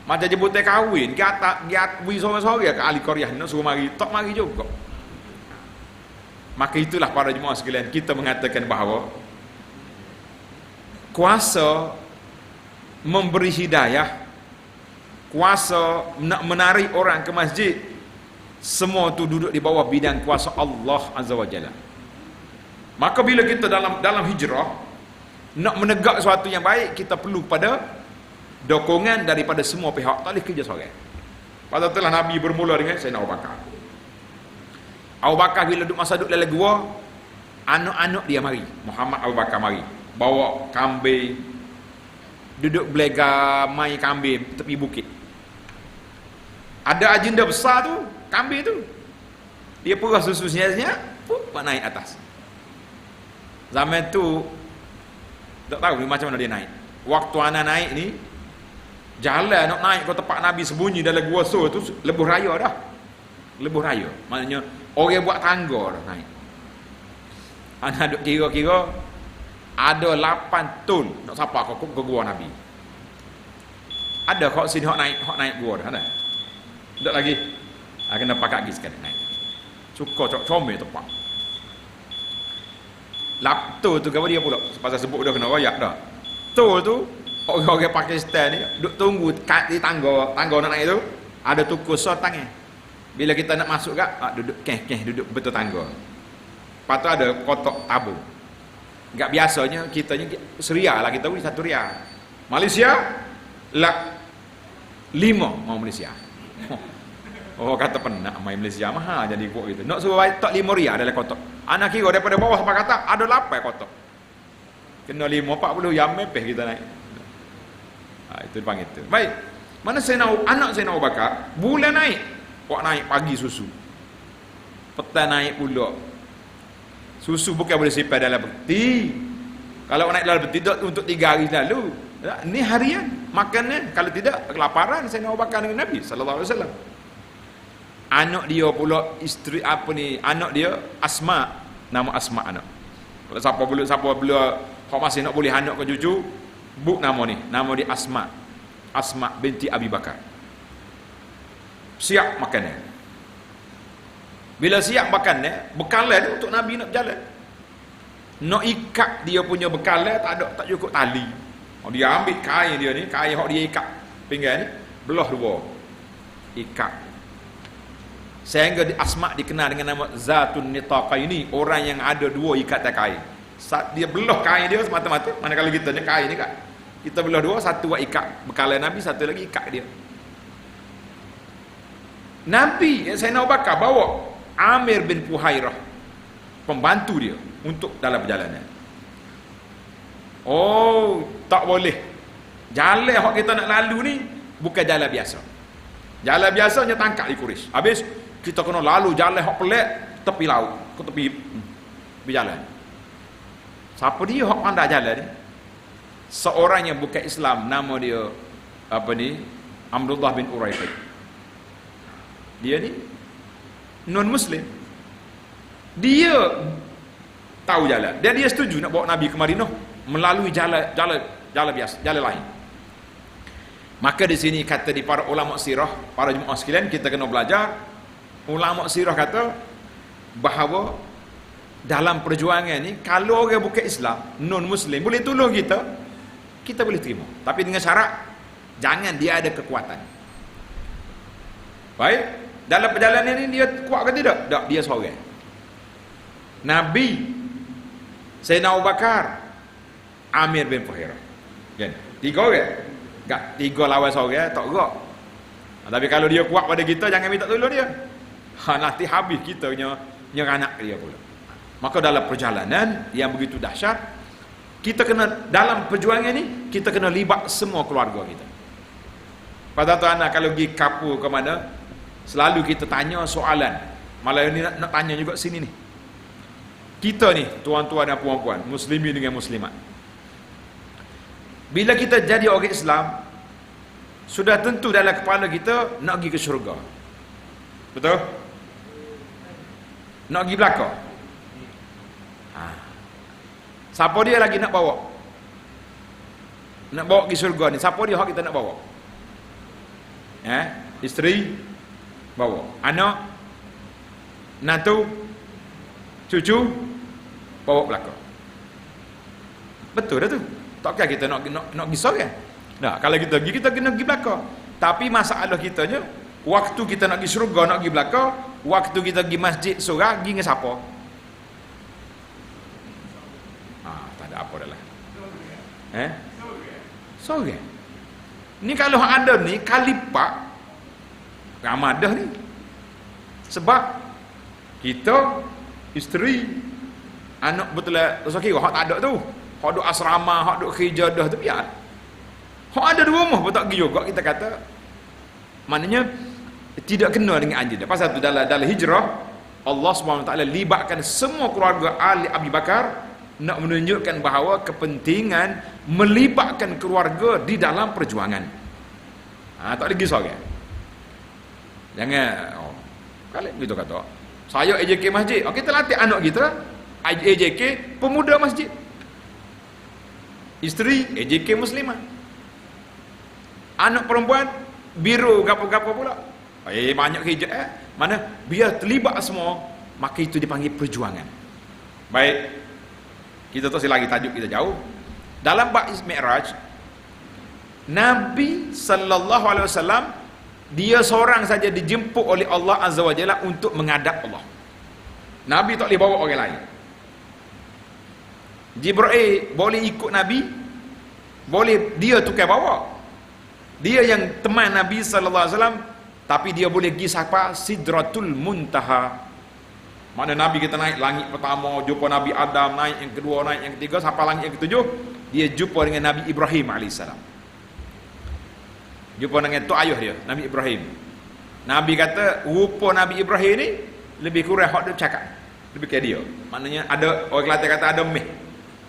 Speaker 1: Macam jemputan kahwin, dia bui sore-sore ke ahli Korea nak suruh mari, tak mari juga. Maka itulah para jemaah sekalian, kita mengatakan bahawa kuasa memberi hidayah, kuasa nak menarik orang ke masjid, semua tu duduk di bawah bidang kuasa Allah Azza wa Jalla. Maka bila kita dalam hijrah nak menegak sesuatu yang baik, kita perlu pada dokongan daripada semua pihak, tak boleh kerja seorang. Pada itulah Nabi bermula dengan Sayyidina Abu Bakar. Abu Bakar bila duduk dalam gua, anak-anak dia mari, Muhammad Abu Bakar mari, bawa kambing, duduk belega mai kambing tepi bukit. Ada agenda besar tu, kambing tu. Dia perah susu senyap-senyap, naik atas. Zaman tu tak tahu ni macam mana dia naik. Waktu anak naik ni, jalan nak naik ke tempat Nabi sembunyi dalam gua so tu lebuh raya dah. Lebuh raya. Maknanya orang buat tangga dah naik. Anak duk kira-kira ada 8 tun nak sapa ke gua Nabi. Ada kok sini hok naik gua dah ada. Tak lagi. Kena pakai lagi sekali naik. Cukup comel tempat. Lapto tu apa dia pula? Pasal sebut dah kena royak dah. Tol tu orang-orang Pakistan ni duk tunggu kat di tangga nak naik tu, ada tukus so tangan. Bila kita nak masuk kat, duduk keh duduk betul tangga. Lepas tu ada kotak tabung. Enggak biasanya kitanya seria lah kita beli 1 rial. Malaysia lah 5 mau Malaysia. Oh kata pernah main Malaysia mahal jadi buat gitu. Nak suruh tak 5 rial dalam kotak. Anak kira daripada bawah sampai kata ada 8 kotak. Kena 5-40 yang mepeh kita naik. Itu dipanggil tu. Baik. Mana anak Sayyidina Abu Bakar bulan naik. Buat naik pagi susu. Petang naik pula. Susu bukan boleh simpan dalam peti. Kalau naik dalam peti untuk 3 hari lalu. Ni harian makannya. Kalau tidak kelaparan Sayyidina Abu Bakar dengan Nabi sallallahu alaihi wasallam. Anak dia pula isteri anak dia Asma, nama Asma anak. Kalau siapa belum kau masih nak boleh anak ke cucu, buk nama dia Asma binti Abi Bakar. Siap makannya. Bila siap makannya, bekalan dia untuk Nabi nak berjalan. Nak ikat dia punya bekalan tak cukup tali. Dia ambil kain dia ni, kain hok dia ikat pinggan ni, belah dua. Ikat. Sehingga Asma dikenal dengan nama Zatun Nitaqaini, orang yang ada 2 ikatan kain. Dia belah kain dia semata-mata, manakala kita ni kain ni kan. Kita belah 2, satu buat ikat bekalan Nabi, satu lagi ikat dia. Nabi Sayyidina Abu Bakar bawa Amir bin Fuhairah, pembantu dia untuk dalam perjalanan. Oh, tak boleh. Jalan yang kita nak lalu ni bukan jalan biasa. Jalan biasanya tangkap di Quraisy. Habis kita kena lalu jalan hok pelik tepi laut, ke tepi berjalan. Siapa dia hok pandai jalan ni? Seorang yang bukan Islam, nama dia Abdullah bin Uraifid. Dia ni non muslim. Dia tahu jalan. Dia setuju nak bawa Nabi ke Madinah melalui jalan biasa, jalan lain. Maka di sini kata di para ulama sirah, para jemaah sekalian, kita kena belajar. Ulama sirah kata bahawa dalam perjuangan ni kalau orang bukan Islam, non muslim boleh tolong kita boleh terima. Tapi dengan syarat jangan dia ada kekuatan. Baik, dalam perjalanan ni dia kuat ke tidak? Tak, dia seorang. Nabi, Sayyidina Abu Bakar, Amir bin Fuhairah. Kan? 3 orang. Tak 3 lawan seorang tak gerak. Tapi kalau dia kuat pada kita, jangan minta tolong dia. Nanti habis kita punya anak dia pula. Maka dalam perjalanan yang begitu dahsyat, kita kena, dalam perjuangan ni kita kena libat semua keluarga kita. Pada tu anak kalau pergi kapur ke mana, selalu kita tanya soalan. Malah ni nak tanya juga sini ni. Kita ni, tuan-tuan dan puan-puan, muslimin dengan muslimat, bila kita jadi orang Islam, sudah tentu dalam kepala kita nak pergi ke syurga. Betul? Nak pergi belaka. Siapa dia lagi nak bawa? Nak bawa pergi syurga ni, siapa dia hak kita nak bawa? Isteri bawa, anak, natu, cucu bawa belaka. Betul dah tu. Takkan kita nak pergi sorang. Nah, kalau kita pergi, kita kena pergi belaka. Tapi masalah kitanya, waktu kita nak pergi syurga, nak pergi belaka, waktu kita pergi masjid sorang, pergi dengan siapa? Tak ada apa dah lah. Sorang. Ni kalau ada ni, kalipak Ramadah ni. Sebab kita, isteri, anak betul lah, kira hak tak ada tu. Hak duk asrama, hak duk khijadah tu biar. Hak ada di rumah pun tak pergi juga, kita kata. Maknanya tidak kena dengan anjing. Pasal tu dalam hijrah, Allah SWT libatkan semua keluarga Ali Abi Bakar, nak menunjukkan bahawa kepentingan melibatkan keluarga di dalam perjuangan. Tak lagi sorang. Jangan kalau gitu kata, saya AJK masjid, kita latih anak kita AJK pemuda masjid, isteri AJK muslimah, anak perempuan biru gapo-gapo pula. Banyak kerja mana biar terlibat semua, maka itu dipanggil perjuangan. Baik, kita terus lagi tajuk kita jauh. Dalam bab Mi'raj, Nabi sallallahu alaihi wasallam dia seorang saja dijemput oleh Allah Azza wa Jalla untuk menghadap Allah. Nabi tak boleh bawa orang lain. Jibril boleh ikut Nabi, boleh dia tukar bawa. Dia yang teman Nabi sallallahu alaihi wasallam, tapi dia boleh pergi sampai Sidratul Muntaha. Mana Nabi kita naik langit pertama, jumpa Nabi Adam, naik yang kedua, naik yang ketiga, sampai langit yang ketujuh, dia jumpa dengan Nabi Ibrahim alaihissalam. Jumpa dengan tu ayah dia, Nabi Ibrahim. Nabi kata rupa Nabi Ibrahim ni lebih kurang hak dia cakap, lebih kayak dia. Maknanya ada orang Kelantan kata ada meh.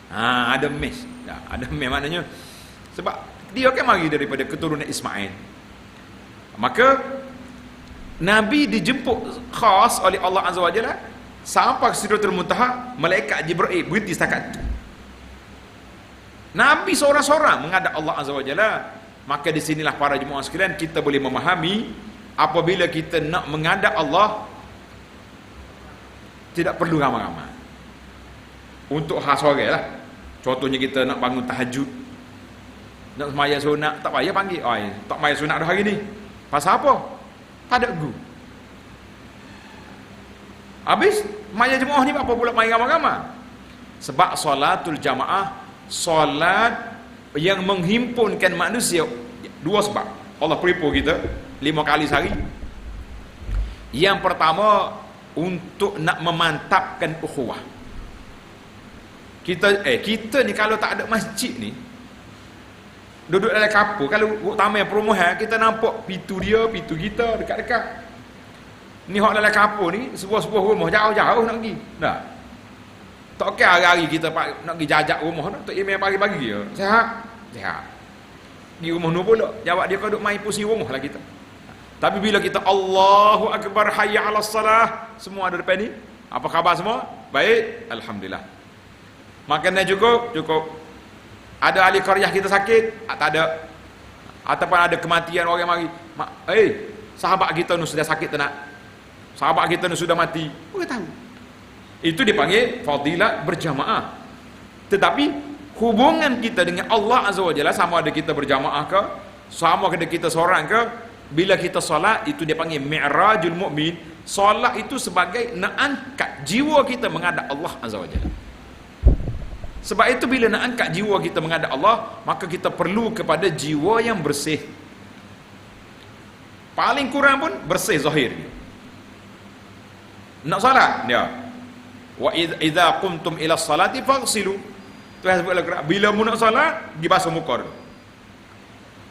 Speaker 1: Ada meh. Ada meh maknanya sebab dia kan mari daripada keturunan Ismail. Maka Nabi dijemput khas oleh Allah Azza wa Jalla sampai ke Sidratul Muntaha, malaikat Jibril berhenti setakat tu. Nabi seorang-seorang menghadap Allah Azza wa Jalla. Maka di sinilah para jemaah sekalian kita boleh memahami, apabila kita nak menghadap Allah tidak perlu ramai-ramai. Untuk hal sore lah. Contohnya kita nak bangun tahajud, nak sembahyang sunat, tak payah panggil, tak sembahyang sunat dah hari ni. Pasal apa? Tak ada guru. Habis sembahyang jemaah ni apa pula main ramai-ramai? Sebab solatul jamaah, solat yang menghimpunkan manusia, dua sebab. Allah peripu kita 5 kali sehari. Yang pertama, untuk nak memantapkan ukhuwah. Kita ni kalau tak ada masjid ni, duduk dalam kapur, kalau taman perumahan kita nampak pintu dia, pintu kita dekat-dekat. Ni hak dalam kapur ni sebuah-sebuah rumah jauh-jauh nak pergi. Dah. Tak kira hari-hari kita nak pergi jajak rumah nak tak email pagi-pagi dia. Sihat. Ni rumah nu pula. Jawab dia kau duk main pusing rumah lah kita. Tapi bila kita Allahu Akbar hayya 'alas salah, semua ada depan ni. Apa khabar semua? Baik, alhamdulillah. Makanan cukup? Cukup. Ada ahli qaryah kita sakit? Tak ada. Ataupun ada kematian orang mari. Sahabat kita nu sudah sakit tenak. Sahabat kita nu sudah mati. Orang tahu. Itu dipanggil fadilah berjamaah. Tetapi hubungan kita dengan Allah Azza wa Jalla, sama ada kita berjamaah ke, sama ada kita seorang ke, bila kita solat itu dipanggil mi'rajul mu'min. Solat itu sebagai nak angkat jiwa kita menghadap Allah Azza wa Jalla. Sebab itu bila nak angkat jiwa kita menghadap Allah, maka kita perlu kepada jiwa yang bersih. Paling kurang pun bersih zahir. Nak solat dia Wa idza qumtum ila salati faghsilu. Tuhan sebut lagi, bila mu nak solat, pergi basuh muka dulu.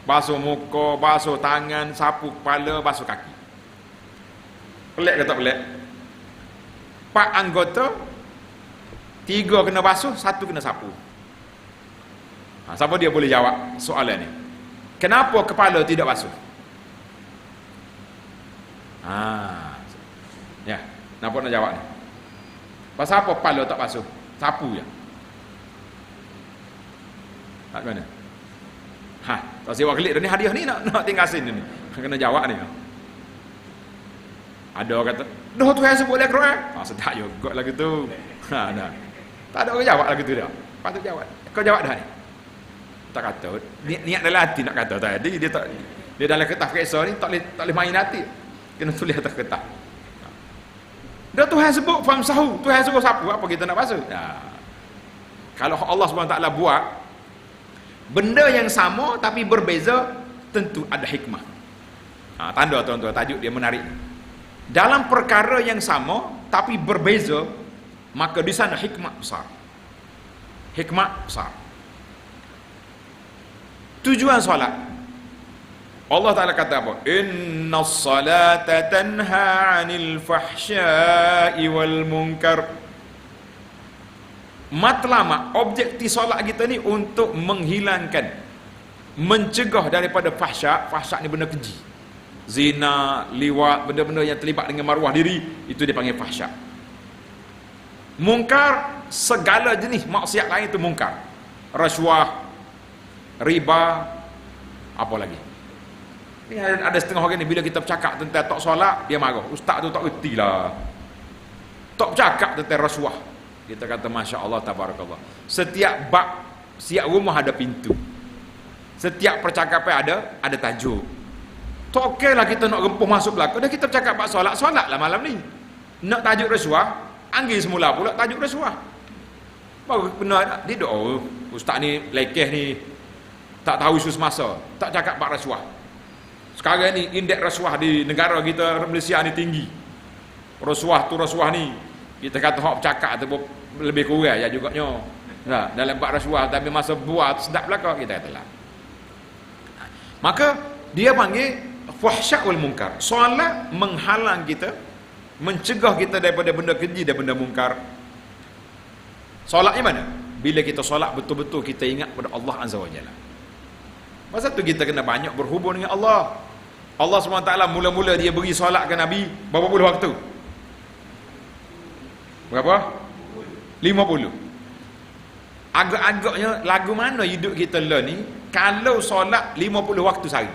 Speaker 1: Basuh muka, basuh tangan, sapu kepala, basuh kaki. Pelik ke tak pelik? 4 anggota, 3 kena basuh, 1 kena sapu. Siapa dia boleh jawab soalan ni? Kenapa kepala tidak basuh? Ya, nampak nak jawab ni? Pasal apa kepala tak basuh? Sapu je. Tak mana? Tak sewa kelik ni hadiah ni nak tinggal sini ni. Kena jawab ni. Ada orang kata, dah tu yang sebut Al-Quran. Sedap juga lagu tu. Dah. Tak ada orang jawab lagu tu dah. Patut jawab. Kau jawab dah ni. Tak kata. Niat dalam hati nak kata tadi. Dia dalam kertas kisah ni tak boleh main hati. Kena tulis atas kertas. Dah Tuhan sebut famsahu. Tuhan suruh sapu. Apa kita nak basuh? Kalau Allah SWT buat benda yang sama tapi berbeza, tentu ada hikmah. Tanda tuan-tuan, tajuk dia menarik. Dalam perkara yang sama tapi berbeza, maka di sana hikmah besar. Hikmah besar. Tujuan solat, Allah Ta'ala kata apa? Inna salata tanha 'anil fahsya'i wal munkar. Matlamat objektif solat kita ni untuk menghilangkan, mencegah daripada fahsyak. Fahsyak ni benda keji, zina, liwat, benda-benda yang terlibat dengan maruah diri, itu dipanggil fahsyak. Mungkar, segala jenis maksiat lain itu mungkar. Rasuah, riba, apa lagi? Ni ada setengah orang ni bila kita bercakap tentang tak solat, dia marah. Ustaz tu tak erti lah. Tak bercakap tentang rasuah. Kita kata Masya Allah, Tabarakallah. Setiap bab, setiap rumah ada pintu. Setiap percakapan ada tajuk. Tak okey lah kita nak rempuh masuk belakang. Dah kita bercakap bab solat, solat lah malam ni. Nak tajuk rasuah, anggil semula pula tajuk rasuah. Baru benar dia doa, ustaz ni lekeh ni, tak tahu isu semasa, tak cakap bab rasuah. Sekarang ni indeks rasuah di negara kita Malaysia ni tinggi. Rasuah tu rasuah ni, kita kata hak bercakap tu lebih kurang ya juganya. Nah, dalam bab rasuah tapi masa buat sedap belaka kita katalah. Maka dia panggil fahsya wal munkar. Solat menghalang kita, mencegah kita daripada benda keji dan benda mungkar. Solatnya mana? Bila kita solat betul-betul kita ingat pada Allah Azza wa Jalla. Masa tu kita kena banyak berhubung dengan Allah. Allah SWT mula-mula dia beri solat ke Nabi berapa puluh waktu? Berapa? 50. Agak-agaknya lagu mana hidup kita lah ni kalau solat 50 waktu sehari?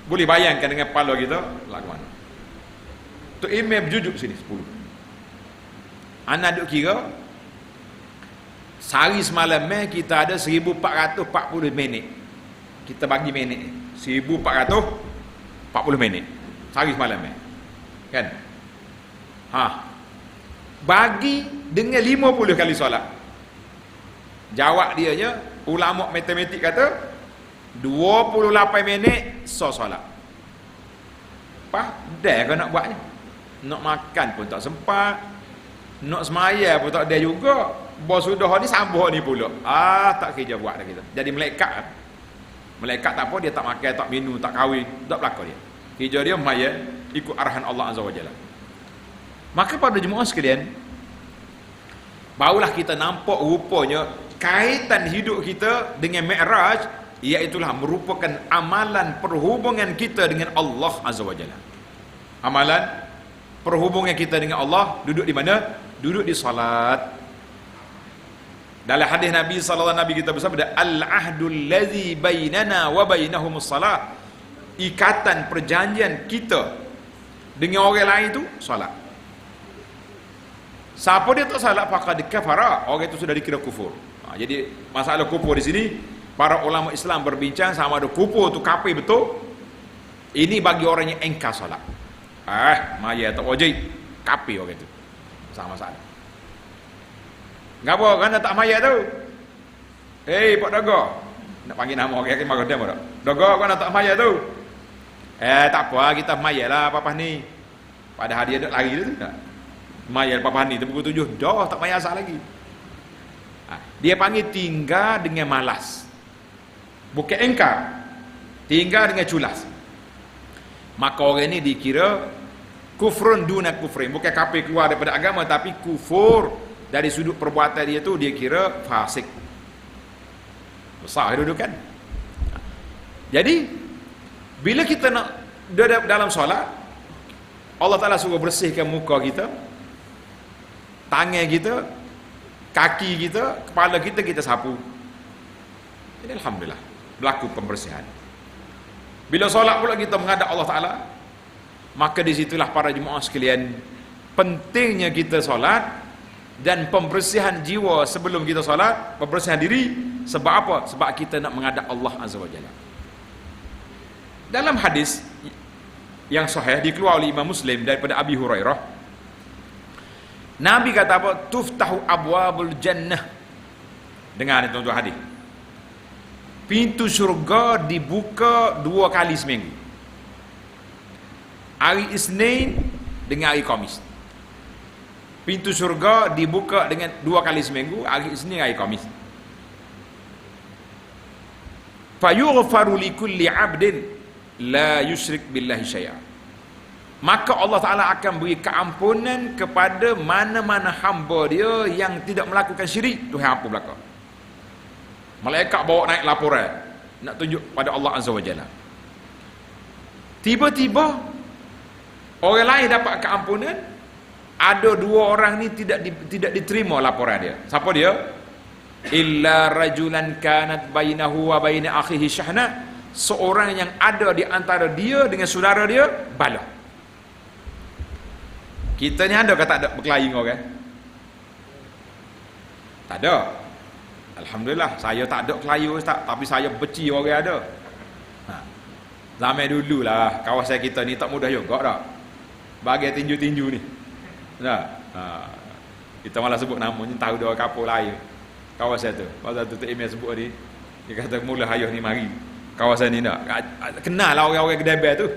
Speaker 1: Boleh bayangkan dengan kepala kita lagu mana? Tok Imam berjujuk sini 10. Anak duk kira sehari semalam kita ada 1440 minit. Kita bagi minit 1440 minit sehari semalam kan? Bagi dengan 50 kali solat. Jawab dia je, ulama matematik kata 28 minit solat. Dah kau nak buatnya. Nak makan pun tak sempat, nak semaya pun tak ada juga. Bos sudah ni sambung ni pula. Tak kerja buat dah kita. Jadi malaikat. Malaikat tak apa, dia tak makan, tak minum, tak kahwin, tak belaka dia. Kerja dia maya ikut arahan Allah Azza wa Jalla. Maka pada jemaah sekalian, barulah kita nampak rupanya kaitan hidup kita dengan Mi'raj, iaitulah merupakan amalan perhubungan kita dengan Allah Azza wa Jalla. Amalan perhubungan kita dengan Allah duduk di mana? Duduk di salat. Dalam hadis Nabi sallallahu alaihi wasallam kita bersabda, al-ahdul ladzi bainana wa bainahumus salat. Ikatan perjanjian kita dengan orang lain itu salat. Siapa dia tak salat faqad kafara, orang itu sudah dikira kufur. Jadi masalah kufur di sini para ulama Islam berbincang sama ada kufur tu kafir betul. Ini bagi orang yang engkar salat. Maya tak wajib, kafir orang itu. Sama salah. Ngapa kan tak maya tu? Pak Daga. Nak panggil nama orang yang marah dia marah. Daga kan tak maya tu. Tak apa, kita mayar lah apa ni. Padahal dia duduk lari tu tak. Mayar apa ni tu pukul 7. Dah tak mayar asal lagi. Dia panggil tinggal dengan malas. Bukan engkar. Tinggal dengan culas. Maka orang ni dikira kufrun duna kufrin. Bukan kafir keluar daripada agama, tapi kufur dari sudut perbuatan dia tu dia kira fasik. Besar kedudukan. Jadi bila kita nak dalam solat, Allah Ta'ala suruh bersihkan muka kita, tangan kita, kaki kita, kepala kita, kita sapu. Jadi alhamdulillah berlaku pembersihan. Bila solat pula kita menghadap Allah Ta'ala, maka disitulah para jemaah sekalian, pentingnya kita solat dan pembersihan jiwa sebelum kita solat, pembersihan diri. Sebab apa? Sebab kita nak menghadap Allah Azza wa Jalla. Dalam hadis yang sahih dikeluarkan oleh Imam Muslim daripada Abi Hurairah, Nabi kata apa? Tuftahu abwabul jannah. Dengar ni tuan-tuan hadis. Pintu syurga dibuka 2 kali seminggu. Hari Isnin dengan hari Khamis. Pintu syurga dibuka dengan 2 kali seminggu, hari Isnin, hari Khamis. Fayughfaru likulli 'abdin la yusyrik billahi syai'a. Maka Allah Ta'ala akan beri keampunan kepada mana-mana hamba dia yang tidak melakukan syirik. Tuhan apa belakang? Malaikat bawa naik laporan nak tunjuk pada Allah Azza wa Jalla. Tiba-tiba orang lain dapat keampunan, ada 2 orang ni tidak diterima laporan dia. Siapa dia? Illa rajulan kanat bainahu wa baina akhihi syahna. Seorang yang ada di antara dia dengan saudara dia bala. Kita ni ada ke tak ada berkelahi dengan orang? Tak ada. Alhamdulillah, saya tak ada kelahi Ustaz, tapi saya benci orang ada. Zaman dulu lah, kawasan kita ni tak mudah juga tak? Bagi tinju-tinju ni. Nah, kita malah sebut namanya, tahu dia kapal lain. Kawasan tu. Pasal tu Tok Emil sebut tadi. Dia kata mula hayah ni mari. Kawasan ni nak kenal lah orang-orang kedai tu.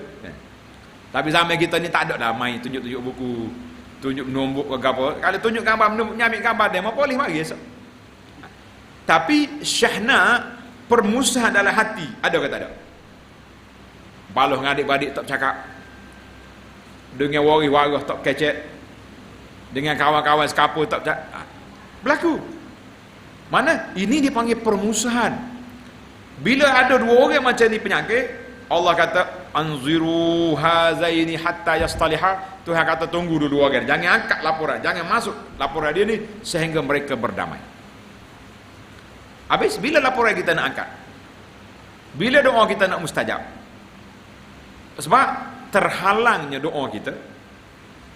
Speaker 1: Tapi zaman kita ni tak ada dah main tunjuk-tunjuk buku, tunjuk nombok ke apa. Kalau tunjuk gambar, nyamik gambar dia, apa boleh mari esok. Tapi syahna, permusuhan dalam hati, ada ke tak ada? Baloh dengan adik-beradik tak cakap, dengan waris-waris tak kecek, dengan kawan-kawan sekapur tak cakap, berlaku. Mana? Ini dipanggil permusuhan. Bila ada 2 orang macam ni penyakit, Allah kata anziru hazaini hatta yastaliha. Tuhan kata tunggu dulu 2 orang, jangan angkat laporan, jangan masuk laporan dia ni sehingga mereka berdamai. Habis bila laporan kita nak angkat, bila doa kita nak mustajab, sebab terhalangnya doa kita,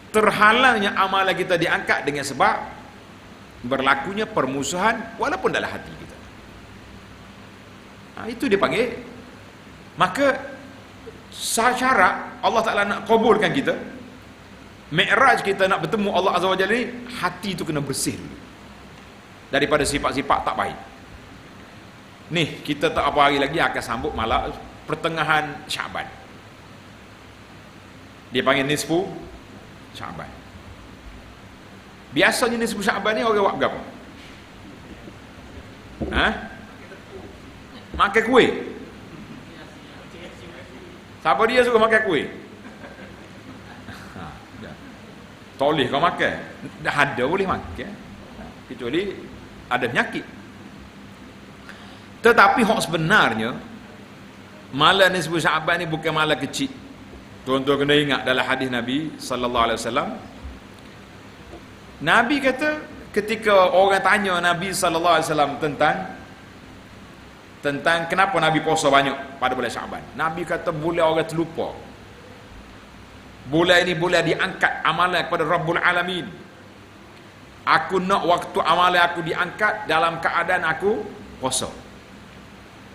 Speaker 1: terhalangnya amalan kita diangkat dengan sebab berlakunya permusuhan walaupun dalam hati kita. Itu dia panggil. Maka syarat Allah Ta'ala nak kabulkan kita, mi'raj kita nak bertemu Allah Azza wa Jalla ni, hati tu kena bersih dulu daripada sifat-sifat tak baik. Ni kita tak apa hari lagi akan sambut malam pertengahan Syaban. Dia panggil nisfu Syaban. Biasanya nisfu Syaban ni orang buat berapa? Makan kuih. Siapa dia suka makan kuih? Toleh kau makan. Dah ada boleh makan. Kecuali ada penyakit. Tetapi hak sebenarnya malam nisfu Syaban ni bukan malam kecil. Tuan-tuan kena ingat dalam hadis Nabi sallallahu alaihi wasallam. Nabi kata ketika orang tanya Nabi sallallahu alaihi wasallam tentang kenapa Nabi puasa banyak pada bulan Syaban, Nabi kata bulan orang terlupa. Bulan ini bulan diangkat amalan kepada Rabbul Alamin. Aku nak waktu amalan aku diangkat dalam keadaan aku puasa.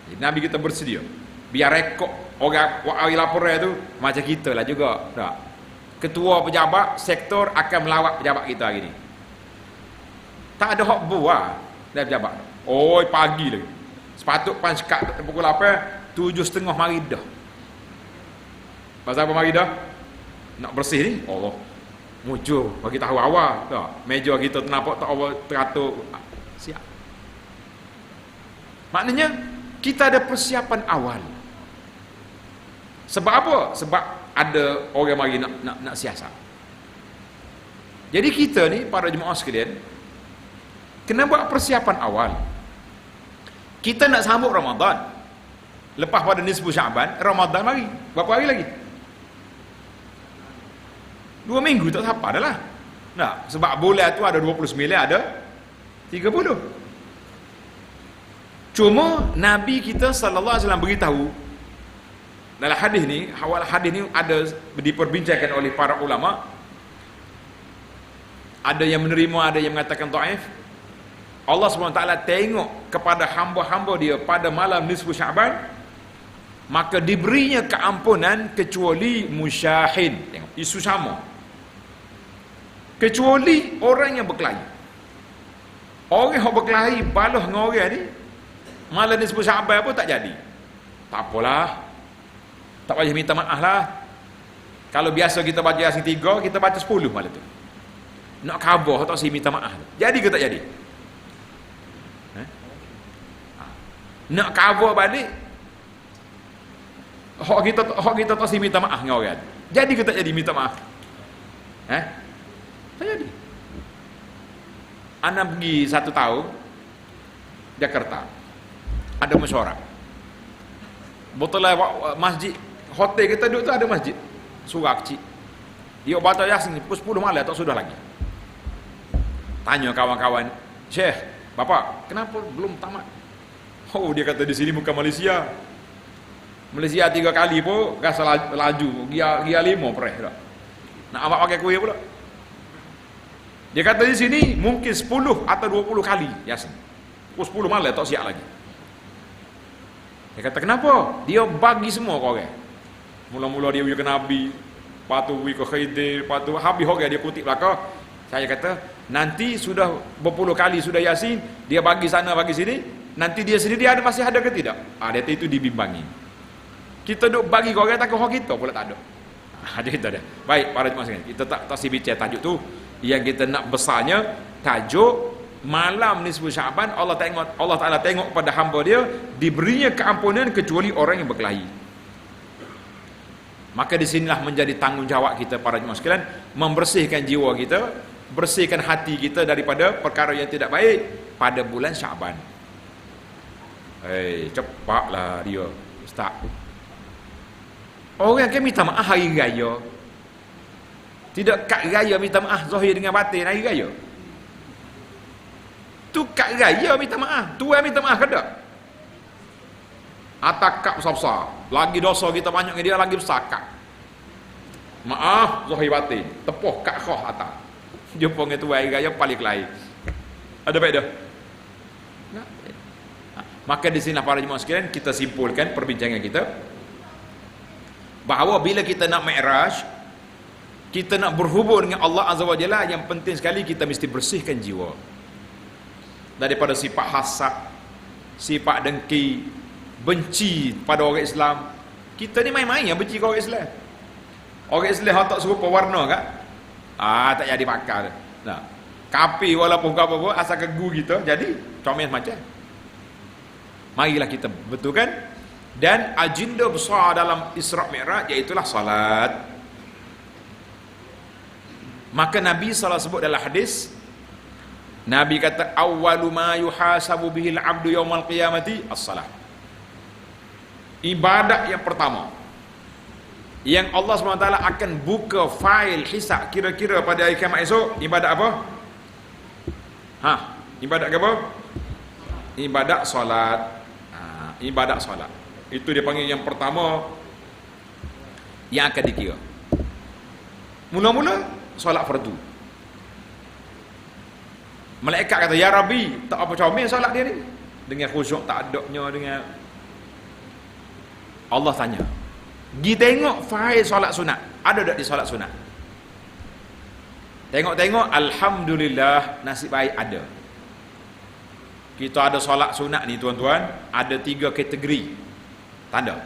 Speaker 1: Jadi Nabi kita bersedia. Biar rekod orang ahli laporan tu macam kita lah juga. Tak? Ketua pejabat sektor akan melawat pejabat kita hari ni. Tak ada hak buah dari pejabat. Oh, pagi lagi. Sepatut pan sekat pukul 8, 7.30 mari dah. Pasal apa mari dah? Nak bersih ni, Allah muncul bagi tahu awal tak. Meja kita nampak tak awal teratur. Siap. Maknanya kita ada persiapan awal. Sebab apa? Sebab ada orang mari nak siasat. Jadi kita ni para jemaah sekalian kena buat persiapan awal. Kita nak sambut Ramadan. Lepas pada nisfu Syaban, Ramadan mari. Berapa hari lagi? 2 minggu tak siapa dah lah. Nah, sebab bulan tu ada 29, ada 30. Cuma Nabi kita sallallahu alaihi wasallam beritahu dalam hadis ni, awal hadis ni ada diperbincangkan oleh para ulama. Ada yang menerima, ada yang mengatakan dhaif. Allah SWT tengok kepada hamba-hamba dia pada malam nisfu Syaban, maka diberinya keampunan kecuali musyahin. Tengok, isu sama. Kecuali orang yang berkelahi. Orang yang berkelahi balah dengan orang ni, malam nisfu Syaban pun tak jadi. Tak apalah, tak payah minta maaf lah. Kalau biasa kita baca Yasin 3, kita baca 10 malam tu. Nak khabar tak si minta maaf. Jadi ke tak jadi? Nak khabar balik, hak kita tak si minta maaf dengan orang. Jadi ke tak jadi minta maaf? Tak jadi. Ana pergi 1 tahun Jakarta. Ada mesyuarat. Betul lah masjid hotel kita duduk tu ada masjid. Surah kecil. Dia baca Yasin pukul 10 malam tak sudah lagi. Tanya kawan-kawan, "Syekh, Bapak, kenapa belum tamat?" Oh, dia kata di sini bukan Malaysia. Malaysia 3 kali pun rasa laju, gia 5 pereh dah. Nak amat pakai kuih pula. Dia kata di sini mungkin 10 atau 20 kali Yasin. Pukul 10 malam tak siap lagi. Dia kata kenapa? Dia bagi semua ke orang. Mula-mula dia pergi ke Nabi, lepas tu pergi ke Khidir, lepas tu habis orang dia kutip belakang. Saya kata nanti sudah berpuluh kali sudah Yasin, dia bagi sana bagi sini, nanti dia sendiri ada masih ada ke tidak? Dia itu dibimbangi. Kita duk bagi ke orang takut hak kita pula tak ada. Dia kata dah. Baik para jemaah sekalian, kita tak bincang tajuk tu. Yang kita nak besarnya tajuk malam nisfu Syaban, Allah Taala tengok pada hamba dia diberinya keampunan kecuali orang yang berkelahi. Maka di sinilah menjadi tanggungjawab kita para jemaah sekalian membersihkan jiwa kita, bersihkan hati kita daripada perkara yang tidak baik pada bulan Syaban. Cepatlah dia, Ustaz. Orang kan minta maaf hari raya. Tidak kad raya minta maaf zahir dengan batin hari raya. Tu kad raya minta maaf, tuan minta maaf ke tak? Atak besar-besar. Lagi dosa kita banyak dengan dia lagi besar kad. Maaf zahir batin, tepuh kad khah atas. Jumpa dengan tuan hari raya paling kelahi. Ada baik dah. Maka di sini para jemaah sekalian kita simpulkan perbincangan kita bahawa bila kita nak mi'raj, kita nak berhubung dengan Allah Azza wa Jalla, yang penting sekali kita mesti bersihkan jiwa daripada sifat hasad, sifat dengki, benci pada orang Islam. Kita ni main-main yang benci ke orang Islam. Orang Islam tak serupa warna kan? Tak jadi bakar. Nah, kapi walaupun apa pun asal kegu kita jadi comel macam. Marilah kita betulkan. Dan agenda besar dalam Isra' Mi'raj iaitulah salat. Maka Nabi SAW sebut dalam hadis, Nabi kata awwalu ma yuhasabu bihil abdu yaumal qiyamati as-salat. Ibadat yang pertama yang Allah SWT akan buka fail hisab kira-kira pada hari kiamat esok, ibadat apa? Ibadat apa? Ibadat solat. Ibadat solat. Itu dia panggil yang pertama yang akan dikira. Mula-mula solat fardu. Malaikat kata, "Ya Rabbi, tak apa comel solat dia ni." Dengan khusyuk tak adabnya dengan. Allah tanya, "Gi tengok fail solat sunat. Ada tak di solat sunat?" Tengok-tengok, alhamdulillah nasib baik ada. Kita ada solat sunat ni tuan-tuan, ada 3 kategori tanda.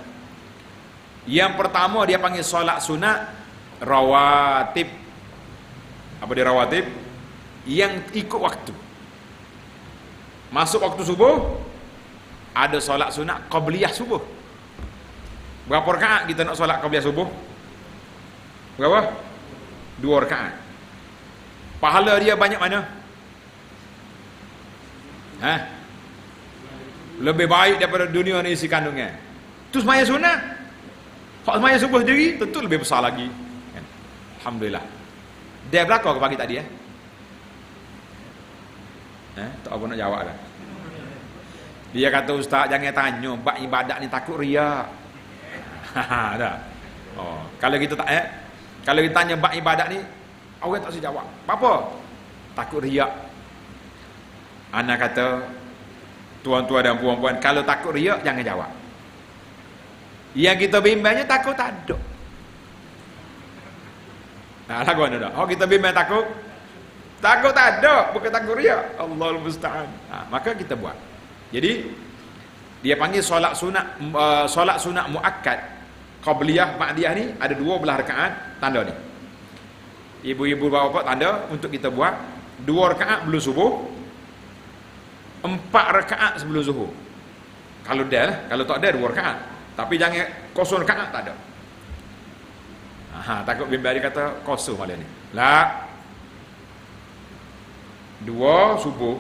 Speaker 1: Yang pertama dia panggil solat sunat rawatib. Apa dia rawatib? Yang ikut waktu. Masuk waktu subuh, ada solat sunat qabliyah subuh. Berapa rakaat kita nak solat qabliyah subuh? Berapa? 2 rakaat. Pahala dia banyak mana? Lebih baik daripada dunia ni isi kandungnya. Tu semaya sunat. Hak semaya subuh sendiri tentu lebih besar lagi. Alhamdulillah. Dia berapa ke pagi tadi tak apa nak jawab dah. Dia kata, ustaz jangan tanya bab ibadat ni takut riak. Dah. Kalau kita tak kalau kita tanya bab ibadat ni orang tak usah jawab. Apa? Takut riak. Ana kata, tuan-tuan dan puan-puan, kalau takut riak jangan jawab. Yang kita bimbangnya takut tak ada. Lagu mana dah? Kita bimbang takut tak ada, bukan takut riak. Allahul musta'an. Maka kita buat. Jadi dia panggil solat sunat muakkad qabliyah ba'diyah ni ada 12 rakaat tanda ni. Ibu-ibu bapa tanda untuk kita buat 2 rakaat sebelum subuh, 4 rakaat sebelum zuhur. Kalau kalau tak ada 2 rakaat. Tapi jangan kosong rakaat tak ada. Takut bimbang dia kata kosong malam ni. Lah 2 subuh,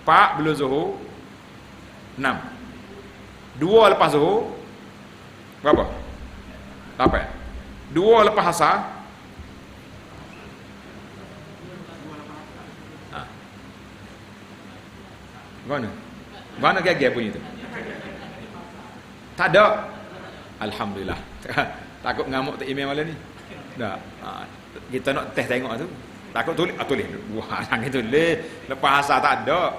Speaker 1: 4 belum zuhur, 6. 2 lepas zuhur berapa? 8. 2 lepas asar mana gagah bunyi tu? Tak ada. Alhamdulillah. Takut ngamuk tak email malam ni. Tak. Kita nak test tengok tu. Takut tulis. Wah, jangan tulis. Lepas asar tak ada.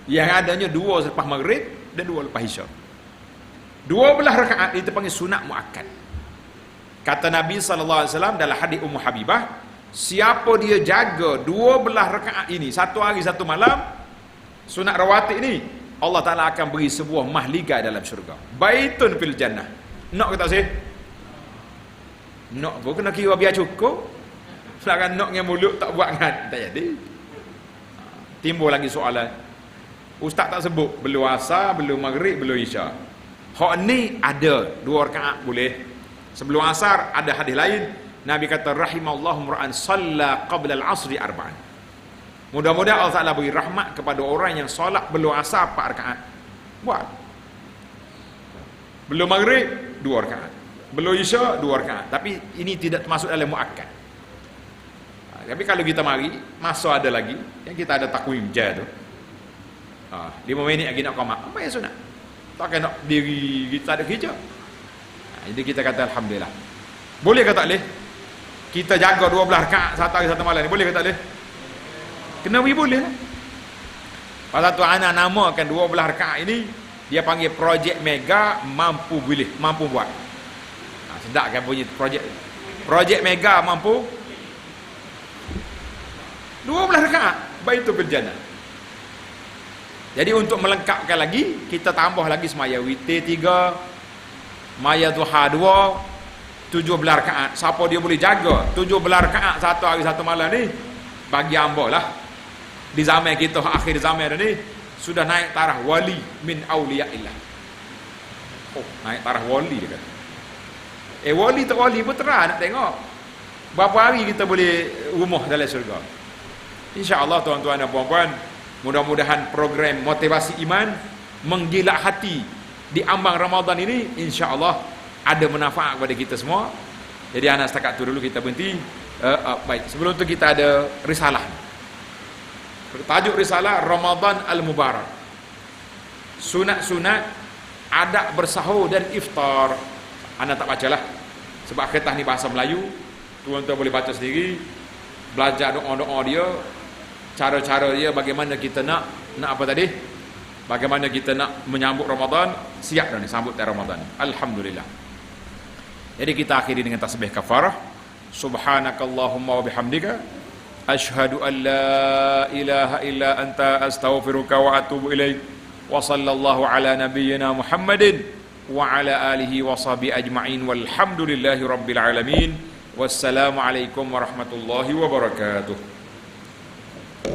Speaker 1: Yang adanya 2 selepas maghrib dan 2 lepas isyak. 12 rakaat itu panggil sunat muakkad. Kata Nabi SAW dalam hadis Ummu Habibah, siapa dia jaga 12 rakaat ini satu hari satu malam, sunat rawatib ini, Allah Ta'ala akan beri sebuah mahligai dalam syurga. Baitun fil jannah. Nak ke tak sih? Nak pun kena kira biar cukup. Selagi nak dengan mulut tak buat kan, tak jadi. Timbul lagi soalan. Ustaz tak sebut belum asar, belum maghrib, belum isyak. Hak ni ada 2 rakaat boleh. Sebelum asar ada hadis lain. Nabi kata rahimallahu ra'an shalla qabla al-'asri arba'an. Mudah-mudahan Allah Ta'ala beri rahmat kepada orang yang solat belum asar 4 rakaat. Buat. Belum maghrib 2 rakaat. Belum isyak 2 rakaat. Tapi ini tidak termasuk dalam muakkad. Tapi kalau kita mari, masa ada lagi, yang kita ada takwim je tu. 5 minit lagi nak qamat. Apa yang sunat? Tak nak diri kita ada kerja. Jadi kita kata alhamdulillah. Boleh ke tak boleh? Kita jaga 12 rakaat satu hari satu malam ni, boleh ke tak boleh? Kena boleh lah. Pasal tu anak namakan 12 rakaat ini, dia panggil projek mega mampu boleh, mampu buat. Sedap kan bunyi projek mega mampu 12 rakaat Baitul Jannah. Jadi untuk melengkapkan lagi, kita tambah lagi semaya witir 3, maya duha 2, 17 rakaat. Siapa dia boleh jaga 17 rakaat satu hari satu malam ni, bagi hamba lah. Di zaman kita akhir zaman ni sudah naik taraf wali min auliyaillah. Naik taraf wali dia kata. Wali tak wali pun terang nak tengok berapa hari kita boleh rumah dalam syurga. InsyaAllah tuan-tuan dan puan-puan, mudah-mudahan program motivasi iman menggilak hati di ambang Ramadan ini insya-Allah ada manfaat kepada kita semua. Jadi anak setakat tu dulu kita berhenti. Baik, sebelum tu kita ada risalah. Tajuk risalah Ramadan Al-Mubarak. Sunat-sunat adab bersahur dan iftar. Anak tak bacalah sebab kertas ni bahasa Melayu. Tuan-tuan boleh baca sendiri. Belajar doa-doa dia, cara-cara dia, bagaimana kita nak apa tadi? Bagaimana kita nak menyambut Ramadan. Siap dah ni sambut Ramadan. Alhamdulillah. Jadi kita akhiri dengan tasbih kafarah. Subhanakallahumma wa bihamdika asyhadu an la ilaha illa anta astaghfiruka wa atubu ilaik. Wa sallallahu ala nabiyyina Muhammadin wa ala alihi wa sahbihi ajma'in walhamdulillahi rabbil alamin. Wassalamualaikum warahmatullahi wabarakatuh.